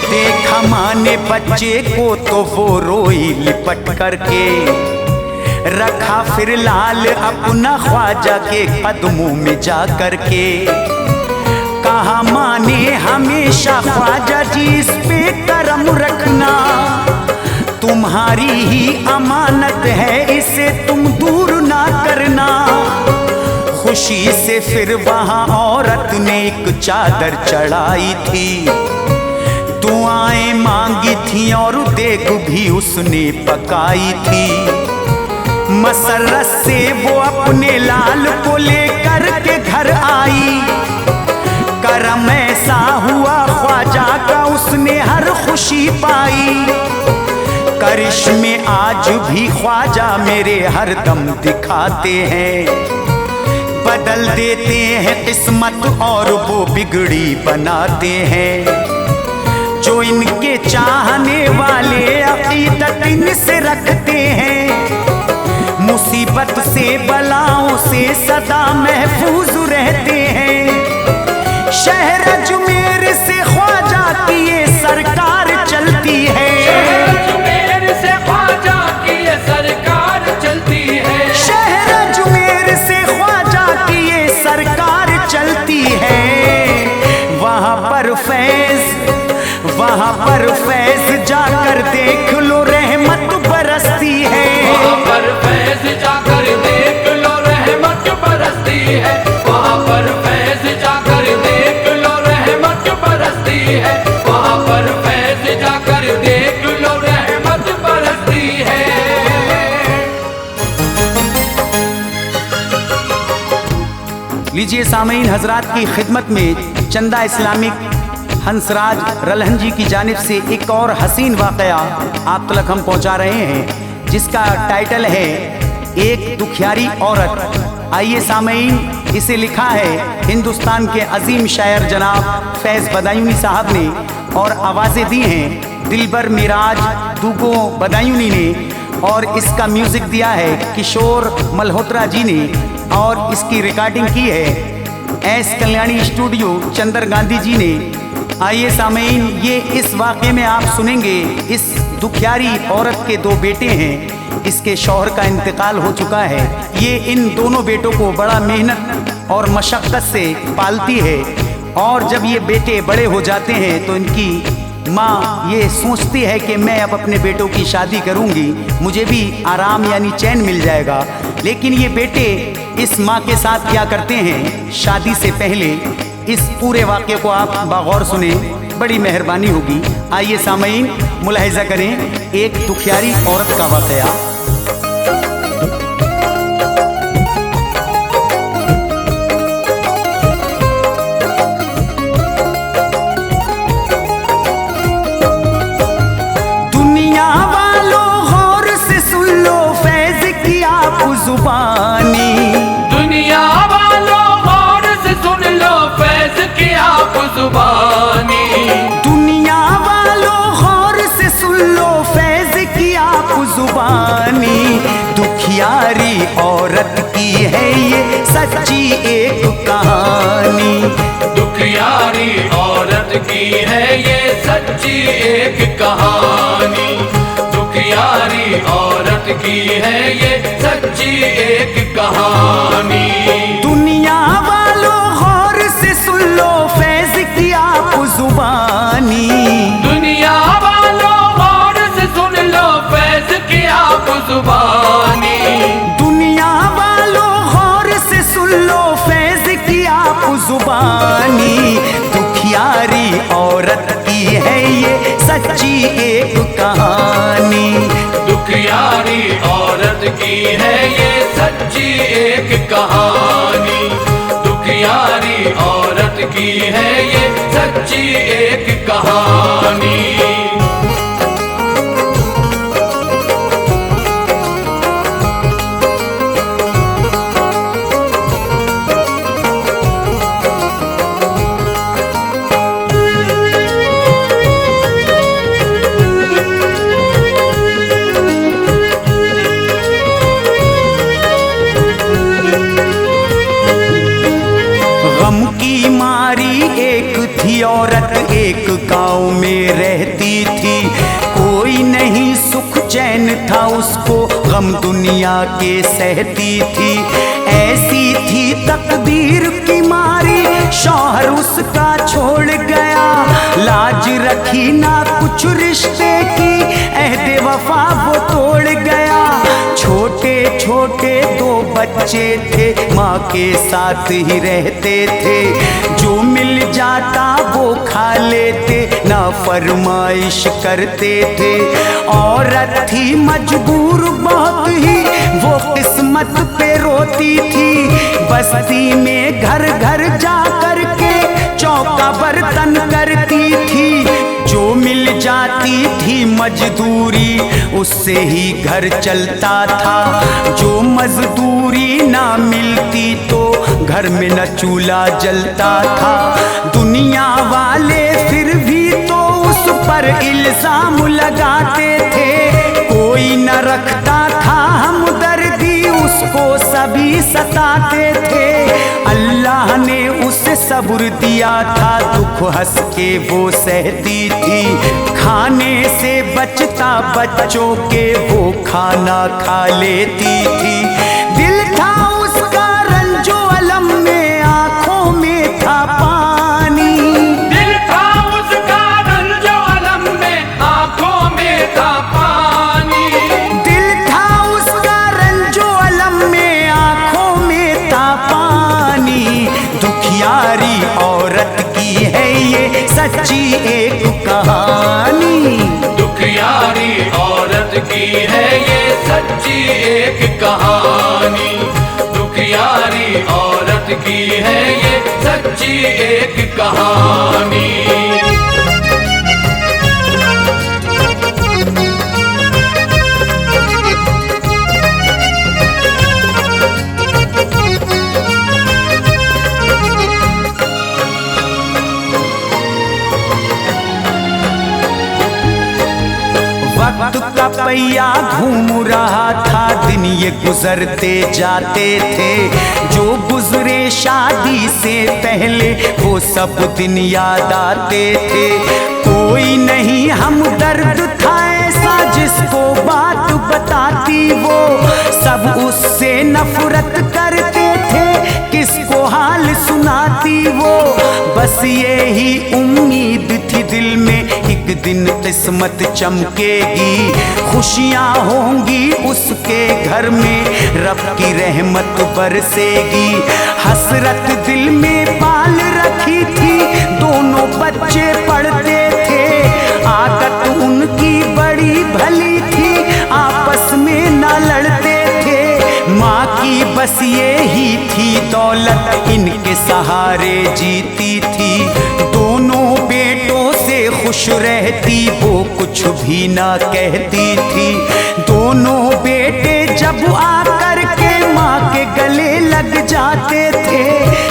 देखा माँ ने बच्चे को तो वो रोई लिपट करके, रखा फिर लाल अपना ख्वाजा के कदमों में जा करके। कहा माँ ने हमेशा ख्वाजा जी इस पे करम रखना, तुम्हारी ही अमानत है इसे तुम दूर ना करना। खुशी से फिर वहाँ औरत ने एक चादर चढ़ाई थी, दुआएं मांगी थी और देग भी उसने पकाई थी। मसरत से वो अपने लाल को लेकर के घर आई, करम ऐसा हुआ ख्वाजा का उसने हर खुशी पाई। करिश्मे आज भी ख्वाजा मेरे हर दम दिखाते हैं। बदल देते हैं किस्मत और वो बिगड़ी बनाते हैं। जो इनके चाहने वाले अकीदत इनसे रखते हैं, मुसीबत से बलाओं से सदा महफूज रहते हैं। शहर अजमेर से ख्वाजा की ये सरकार चलती है। शहर अजमेर से ख्वाजा की ये सरकार चलती है। शहर अजमेर से ख्वाजा की ये सरकार चलती है। वहाँ पर फैज जाकर देख लो रहमत बरसती है। वहाँ पर फैज जाकर देख लो रहमत बरसती है। वहाँ पर फैज जाकर देख लो रहमत बरसती है। वहाँ पर फैज जाकर देख लो रहमत बरसती है। लीजिए सामीन, हजरात की खिदमत में चंदा इस्लामिक हंसराज रल्हन जी की जानिब से एक और हसीन वाकया आप तक हम पहुंचा रहे हैं, जिसका टाइटल है एक दुखियारी औरत। आइए सामीन, इसे लिखा है हिंदुस्तान के अजीम शायर जनाब फैज़ बदायूनी साहब ने और आवाज़ें दी हैं दिलबर मिराज दुगो बदायूनी ने, और इसका म्यूज़िक दिया है किशोर मल्होत्रा जी ने, और इसकी रिकॉर्डिंग की है एस कल्याणी स्टूडियो चंदर गांधी जी ने। आइए सामीन, ये इस वाक़े में आप सुनेंगे। इस दुखियारी औरत के 2 बेटे हैं। इसके शौहर का इंतकाल हो चुका है। ये इन दोनों बेटों को बड़ा मेहनत और मशक्क़त से पालती है, और जब ये बेटे बड़े हो जाते हैं तो इनकी माँ ये सोचती है कि मैं अब अपने बेटों की शादी करूँगी, मुझे भी आराम यानी चैन मिल जाएगा। लेकिन ये बेटे इस माँ के साथ क्या करते हैं शादी से पहले, इस पूरे वाक़े को आप बागौर सुने, बड़ी मेहरबानी होगी। आइए सामीन, मुलाहिज़ा करें एक दुखियारी औरत का वाक़या। दुनिया वालों गौर से सुन लो फैज़ की आप जुबानी। दुनिया वालों गौर से सुन लो फैज की आप जुबानी। दुनिया वालों गौर से सुन लो फैज़ की आप जुबानी। दुखियारी औरत की है ये सच्ची एक कहानी। दुखियारी औरत की है ये सच्ची एक कहानी। दुखियारी औरत की है ये सच्ची एक कहानी। दुनिया वालों गौर से सुन लो फैज़ की आप जुबानी। दुनिया वालों गौर से सुन लो फैज की आप जुबानी। दुनिया वालों गौर से सुन लो फैज़ की आप जुबानी। दुखियारी औरत की है ये सच्ची एक कहानी। दुखियारी औरत की है ये सच्ची एक कहानी। दुखियारी औरत की है ये सच्ची एक कहानी। गम की मारी एक थी औरत, एक गांव में रहती थी। कोई नहीं सुख चैन था उसको, गम दुनिया के सहती थी। ऐसी थी तकदीर की मारी, शौहर उसका छोड़ गया। लाज रखी ना कुछ रिश्ते की, अहद वफा वो तोड़ गया। छोटे छोटे 2 बच्चे थे, माँ के साथ ही रहते थे। जो मिल जाता वो खा लेते, ना फरमाइश करते थे। औरत थी मजबूर बहुत ही, वो किस्मत पे रोती थी। बस्ती में घर घर जा कर के चौका बर्तन करती थी। जो मिल जाती जाती थी मजदूरी, उससे ही घर चलता था। जो मजदूरी ना मिलती तो घर में न चूल्हा जलता था। दुनिया वाले फिर भी तो उस पर इल्जाम लगाते थे, कोई न रखता था हमदर्दी, उसको सभी सताते थे। अल्लाह ने उसे सब्र दिया था, दुख हंस के वो सहती थी। खाने से बचता बच्चों के वो खाना खा लेती थी। दिल था उसका रंजो अलम में, आंखों में था पानी। दिल था उसका रंजो अलम में, आंखों में था पानी। दिल था उसका रंजो अलम में, आंखों में था पानी। दुखियारी औरत की है ये सच्ची एक कहानी। दुखियारी औरत की है ये सच्ची एक कहानी। दुखियारी औरत की है ये सच्ची एक कहानी। वक्त का पहिया घूम रहा था, दिन ये गुजरते जाते थे। जो गुजरे शादी से पहले वो सब दिन याद आते थे। कोई नहीं हमदर्द था ऐसा जिसको बात बताती वो, सब उससे नफरत करते थे, किसको हाल सुनाती वो। बस यही उम्मीद थी दिल में, एक दिन किस्मत चमकेगी, खुशियां होंगी उसके घर में, रब की रहमत बरसेगी। हसरत दिल में पाल रखी थी, दोनों बच्चे पढ़ते थे। आदत उनकी बड़ी भली थी, आपस में न लड़ते थे। माँ की बस यही थी दौलत, इनके सहारे जीती थी। दोनों बेटों से खुश रहती, वो कुछ भी ना कहती थी। दोनों बेटे जब आकर के माँ के गले लग जाते थे,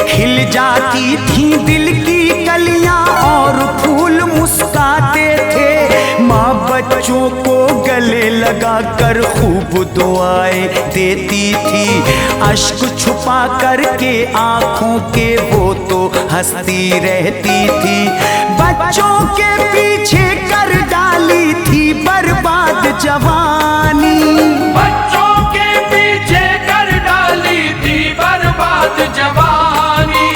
खिल जाती थी दिल की कलियां और फूल मुस्काते थे। माँ बच्चों को गले लगाकर खूब दुआएं देती थी, अश्क छुपा करके आंखों के वो तो हंसती रहती थी। बच्चों के पीछे कर डाली थी बर्बाद जवानी। बच्चों के पीछे कर डाली थी बर्बाद जवानी।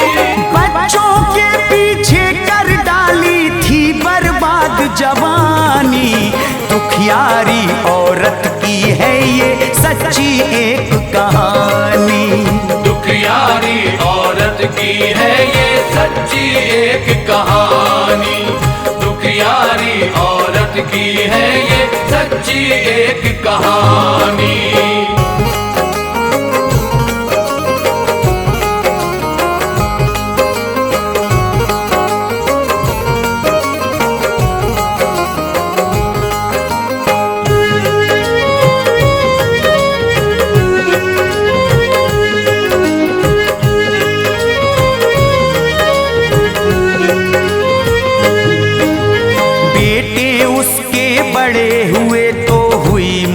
बच्चों के पीछे कर डाली थी बर्बाद जवानी। दुखियारी औरत की है ये सच्ची एक कहानी। दुखियारी औरत की है ये सच्ची एक कहानी। दुखियारी औरत की है ये सच्ची एक कहानी।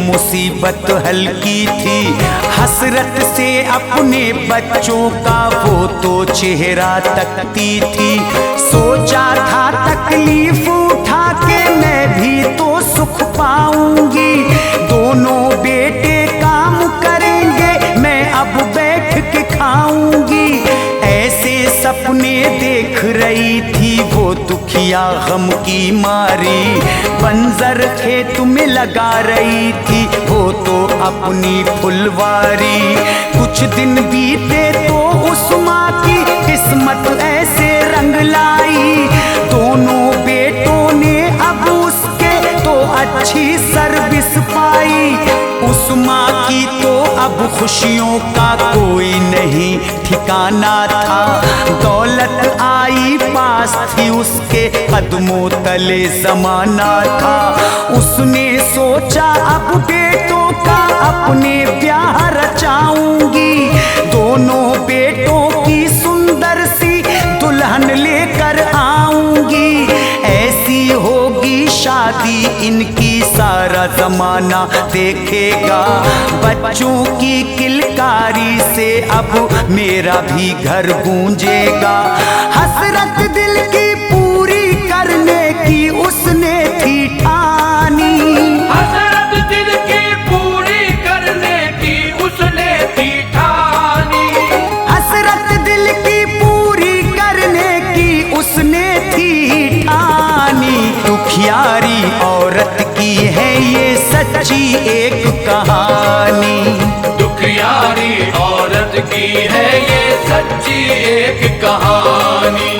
मुसीबत हल्की थी, हसरत से अपने बच्चों का वो तो चेहरा तकती थी। सोचा था तकलीफ उठा के मैं भी तो सुख पाऊंगी, दोनों बेटे काम करेंगे मैं अब बैठ के खाऊंगी। ऐसे सपने देख रही थी वो दुखिया गम की मारी, बंजर खेत में लगा रही थी वो तो अपनी फुलवारी। कुछ दिन बीते तो उस माँ की किस्मत ऐसे रंग लाई, दोनों बेटों ने अब उसके तो अच्छी सर्विस पाई। उस माँ की तो अब खुशियों का कोई नहीं ठिकाना था, दौलत आई माई पास थी, उसके कदमों तले जमाना था। उसने सोचा अब बेटों का अपने ब्याह रचाऊंगी, दोनों बेटों की सुंदर सी दुल्हन लेकर आऊंगी। ऐसी होगी शादी इनकी सारा जमाना देखेगा, बच्चों की किलकारी से अब मेरा भी घर गूंजेगा। हसरत दिल की पूरी करने की उसने थी ठानी, हसरत दिल की पूरी करने की उसने थी ठानी, हसरत दिल की पूरी करने की उसने थी ठानी। दुखियारी औरत की है ये सच्ची एक कहानी, दुखियारी औरत की है ये सच्ची एक कहानी,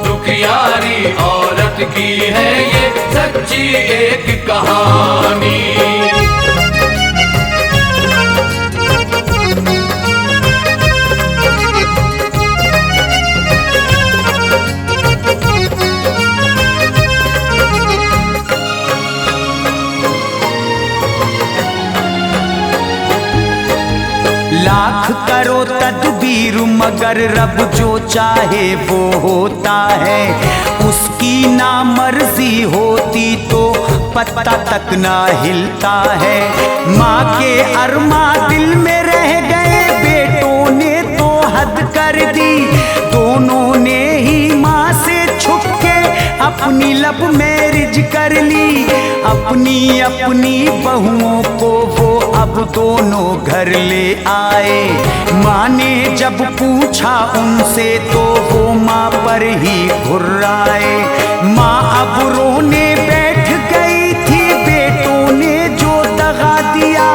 दुखियारी औरत की है ये सच्ची एक कहानी। लाख करो तदबीर मगर रब जो चाहे वो होता है, उसकी ना मर्जी होती तो पत्ता तक ना हिलता है। माँ के अरमा दिल में रह गए, बेटों ने तो हद कर दी, दोनों ने ही माँ से छुप के अपनी लब मैरिज कर ली। अपनी अपनी बहुओं को वो अब दोनों घर ले आए, माँ ने जब पूछा उनसे तो वो माँ पर ही घुर्राए। माँ अब रोने बैठ गई थी, बेटों ने जो दगा दिया,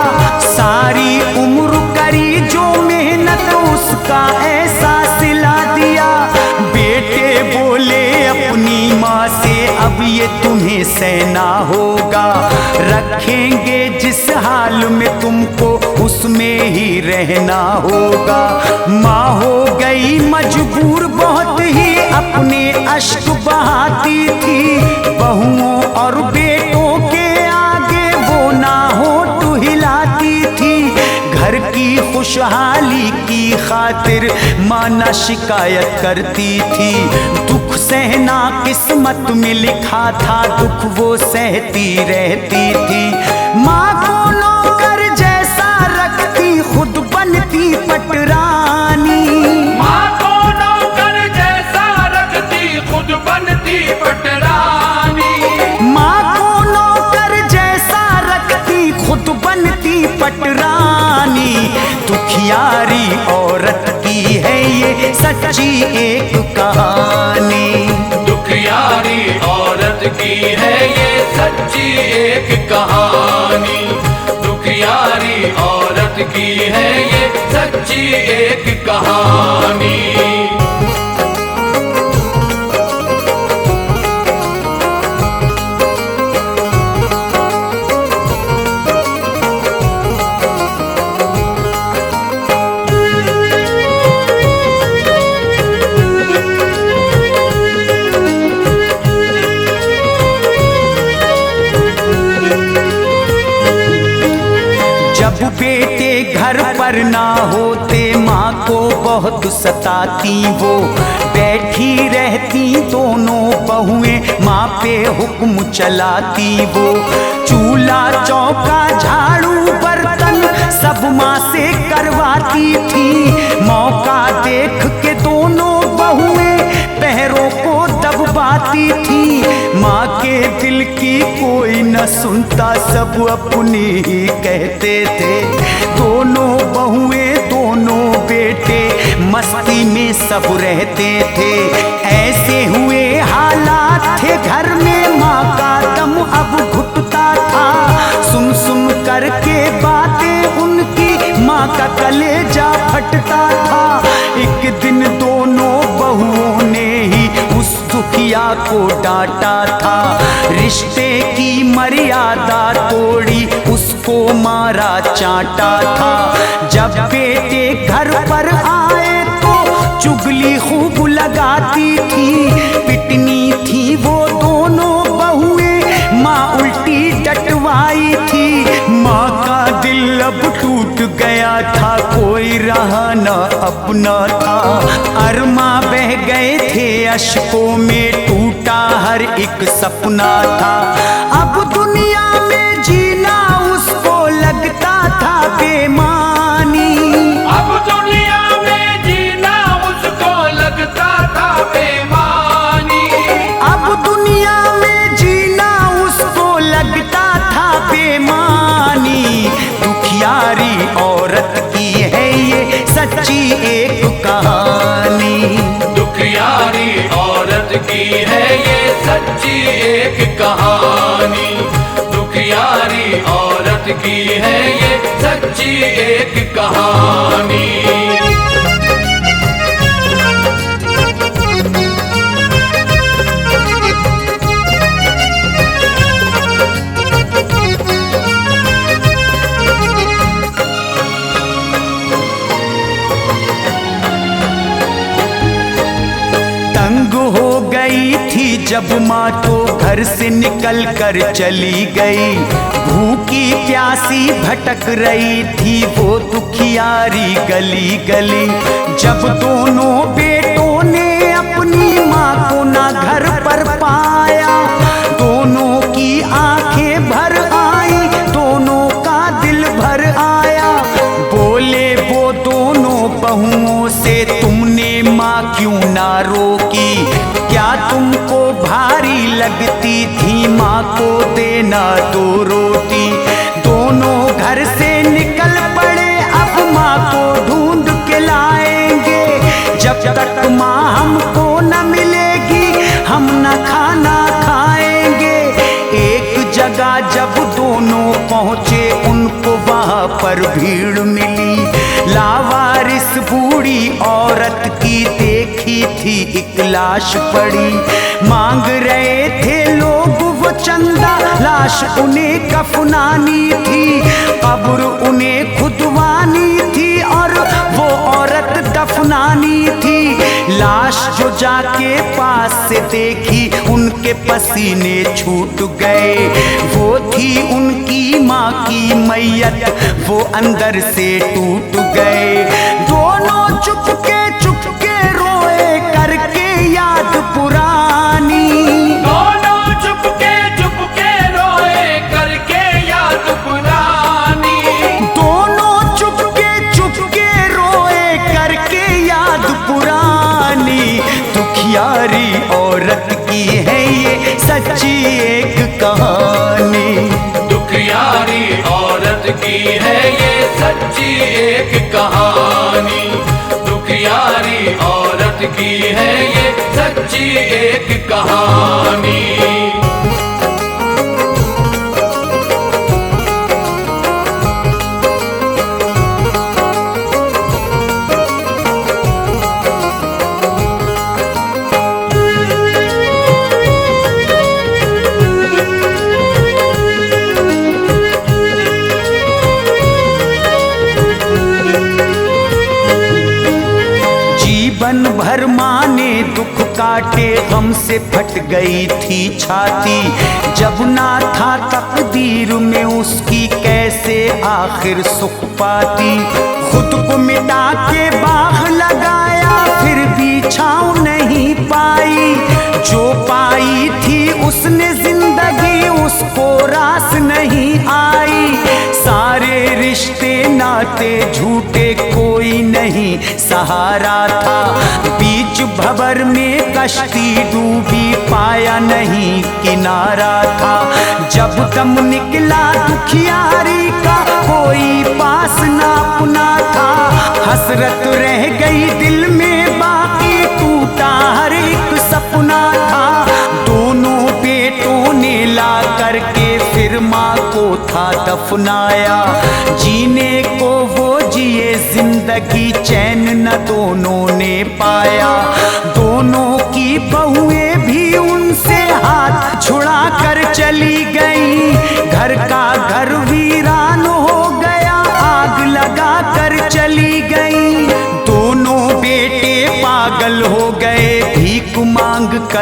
सारी उम्र करी जो मेहनत उसका ऐसा सिला दिया। बेटे बोले अपनी माँ से अब ये तुम्हें सहना होगा, रखेंगे जिस हाल में तुमको उसमें ही रहना होगा। माँ हो गई मजबूर बहुत ही, अपने अश्क बहाती थी, बहुओं और बेटों के आगे वो ना होठ हिलाती थी। घर की खुशहाली की खातिर माँ ना शिकायत करती थी, दुख सहना किस्मत में लिखा था, दुख वो सहती रहती थी। माँ को नौकर जैसा रखती, खुद बनती पटरानी, माँ को नौकर जैसा रखती, खुद बनती पटरानी, माँ को नौकर जैसा रखती, खुद बनती पटरानी। दुखियारी औरत की है ये सच्ची एक कहानी, दुखियारी औरत की है ये सच्ची एक कहानी, दुखियारी औरत की है ये सच्ची एक कहानी। जब बेटे घर पर ना होते माँ को बहुत सताती वो, बैठी रहती दोनों बहुएं माँ पे हुक्म चलाती वो। चूल्हा चौका झाड़ू बर्तन सब माँ से करवाती थी, मौका देख के दोनों बहुएं पैरों को दबवाती थी। माँ के दिल की कोई न सुनता, सब अपनी ही कहते थे। दोनों बहुएं दोनों बेटे मस्ती में सब रहते थे, ऐसे हुए हालात थे घर में, माँ का दम अब घुटता था। सुन सुन करके बातें उनकी माँ का कलेजा फटता था। एक दिन दोनों बहुओं ने ही उस दुखिया को डांटा था, रिश्ते की मर्यादा तोड़ी उसको मारा चाटा था। जब बेटे घर पर आए तो चुगली खूब लगाती थी, पिटनी थी वो दोनों बहुएं, माँ उल्टी डटवाई थी। माँ का दिल अब टूट गया था, कोई रहा न अपना था। अरमा बह गए थे अश्कों में, टूटा हर एक सपना था। अब दुनिया में जीना उसको लगता था बेमानी, अब दुनिया में जीना उसको लगता था बेमानी। अब दुनिया में जीना उसको लगता था बेमानी। दुखियारी औरत की है ये सच्ची एक कहानी, दुखियारी औरत की है ये सच्ची एक कहानी, दुखियारी औरत की है ये सच्ची एक कहानी। तंग हो गई थी जब माँ तो घर से निकल कर चली गई। भूखी प्यासी भटक रही थी वो दुखियारी गली गली। जब दोनों बेटों ने अपनी माँ को ना घर पर पाया, दोनों की आंखें भर आई, दोनों का दिल भर आया। बोले वो दोनों बहुओं से, तुमने माँ क्यों ना रोकी? क्या तुमको भारी लगती थी माँ को देना दो रोटी? दोनों घर से निकल पड़े, अब माँ को ढूंढ के लाएंगे। जब तक माँ हमको न मिलेगी हम न खाना खाएंगे। एक जगह जब दोनों पहुँचे उनको वहाँ पर भीड़ मिली। लावारिस बूढ़ी औरत की देखी थी एक लाश पड़ी। मांग रहे थे लोग वो चंदा, लाश उन्हें कफनानी थी, कब्र उन्हें खुदवानी थी और वो औरत दफनानी थी। लाश जो जाके पास से देखी उनके पसीने छूट गए। वो थी उनकी माँ की मैयत, वो अंदर से टूट गए। दोनों चुपके चुपके रोए करके याद पुरानी, दोनों चुपके चुपके रोए करके याद पुरानी, दोनों चुपके चुपके रोए करके याद पुरानी। दुखियारी औरत की है ये सच्ची एक कहानी, दुखियारी औरत की है ये सच्ची एक कहानी, दुखियारी औरत की है ये सच्ची एक कहानी। जीवन भर माँ ने दुख काटे, गम से फट गई थी छाती। जब ना था तकदीर में उसकी कैसे आखिर सुख पाती। खुद को मिटा के बाग लगाया फिर भी छाँव नहीं पाई। जो पाई थी उसने जिंदगी उसको रास नहीं आई। सारे रिश्ते नाते झूठे कोई नहीं सहारा था। बीच भंवर में कश्ती डूबी पाया नहीं किनारा था। जब दम निकला दुखियारी का कोई पास ना अपना था। हसरत रह गई दिल में बाकी टूटा हर एक सपना था। दोनों बेटों ने ला करके फिर माँ को था दफनाया। जीने को वो जिए जिंदगी चैन न दोनों ने पाया। दोनों की बहुएं भी उनसे हाथ छुड़ा कर चली गई। घर का घर वीरान हो गया, आग लगा कर चली गई। दोनों बेटे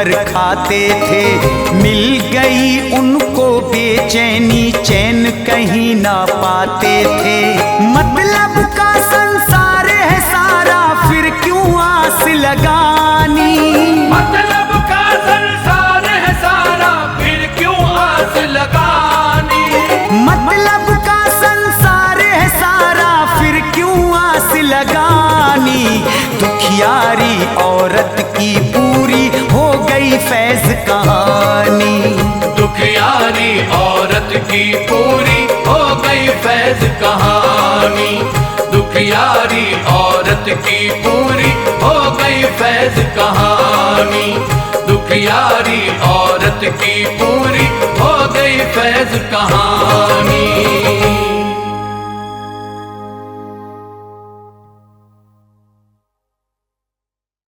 कर खाते थे। मिल गई उनको बेचैनी, चैन कहीं ना पाते थे। मतलब का संसार है सारा, फिर क्यों आस लगानी। मतलब का संसार है सारा, फिर क्यों आस लगानी। मतलब का संसार है सारा, फिर क्यों आस लगानी। दुखियारी औरत की पूरी हो गई फैज कहानी। दुखियारी औरत की पूरी हो गई फैज कहानी। दुखियारी औरत की पूरी हो गई फैज कहानी। दुखियारी औरत की पूरी हो गई फैज कहानी।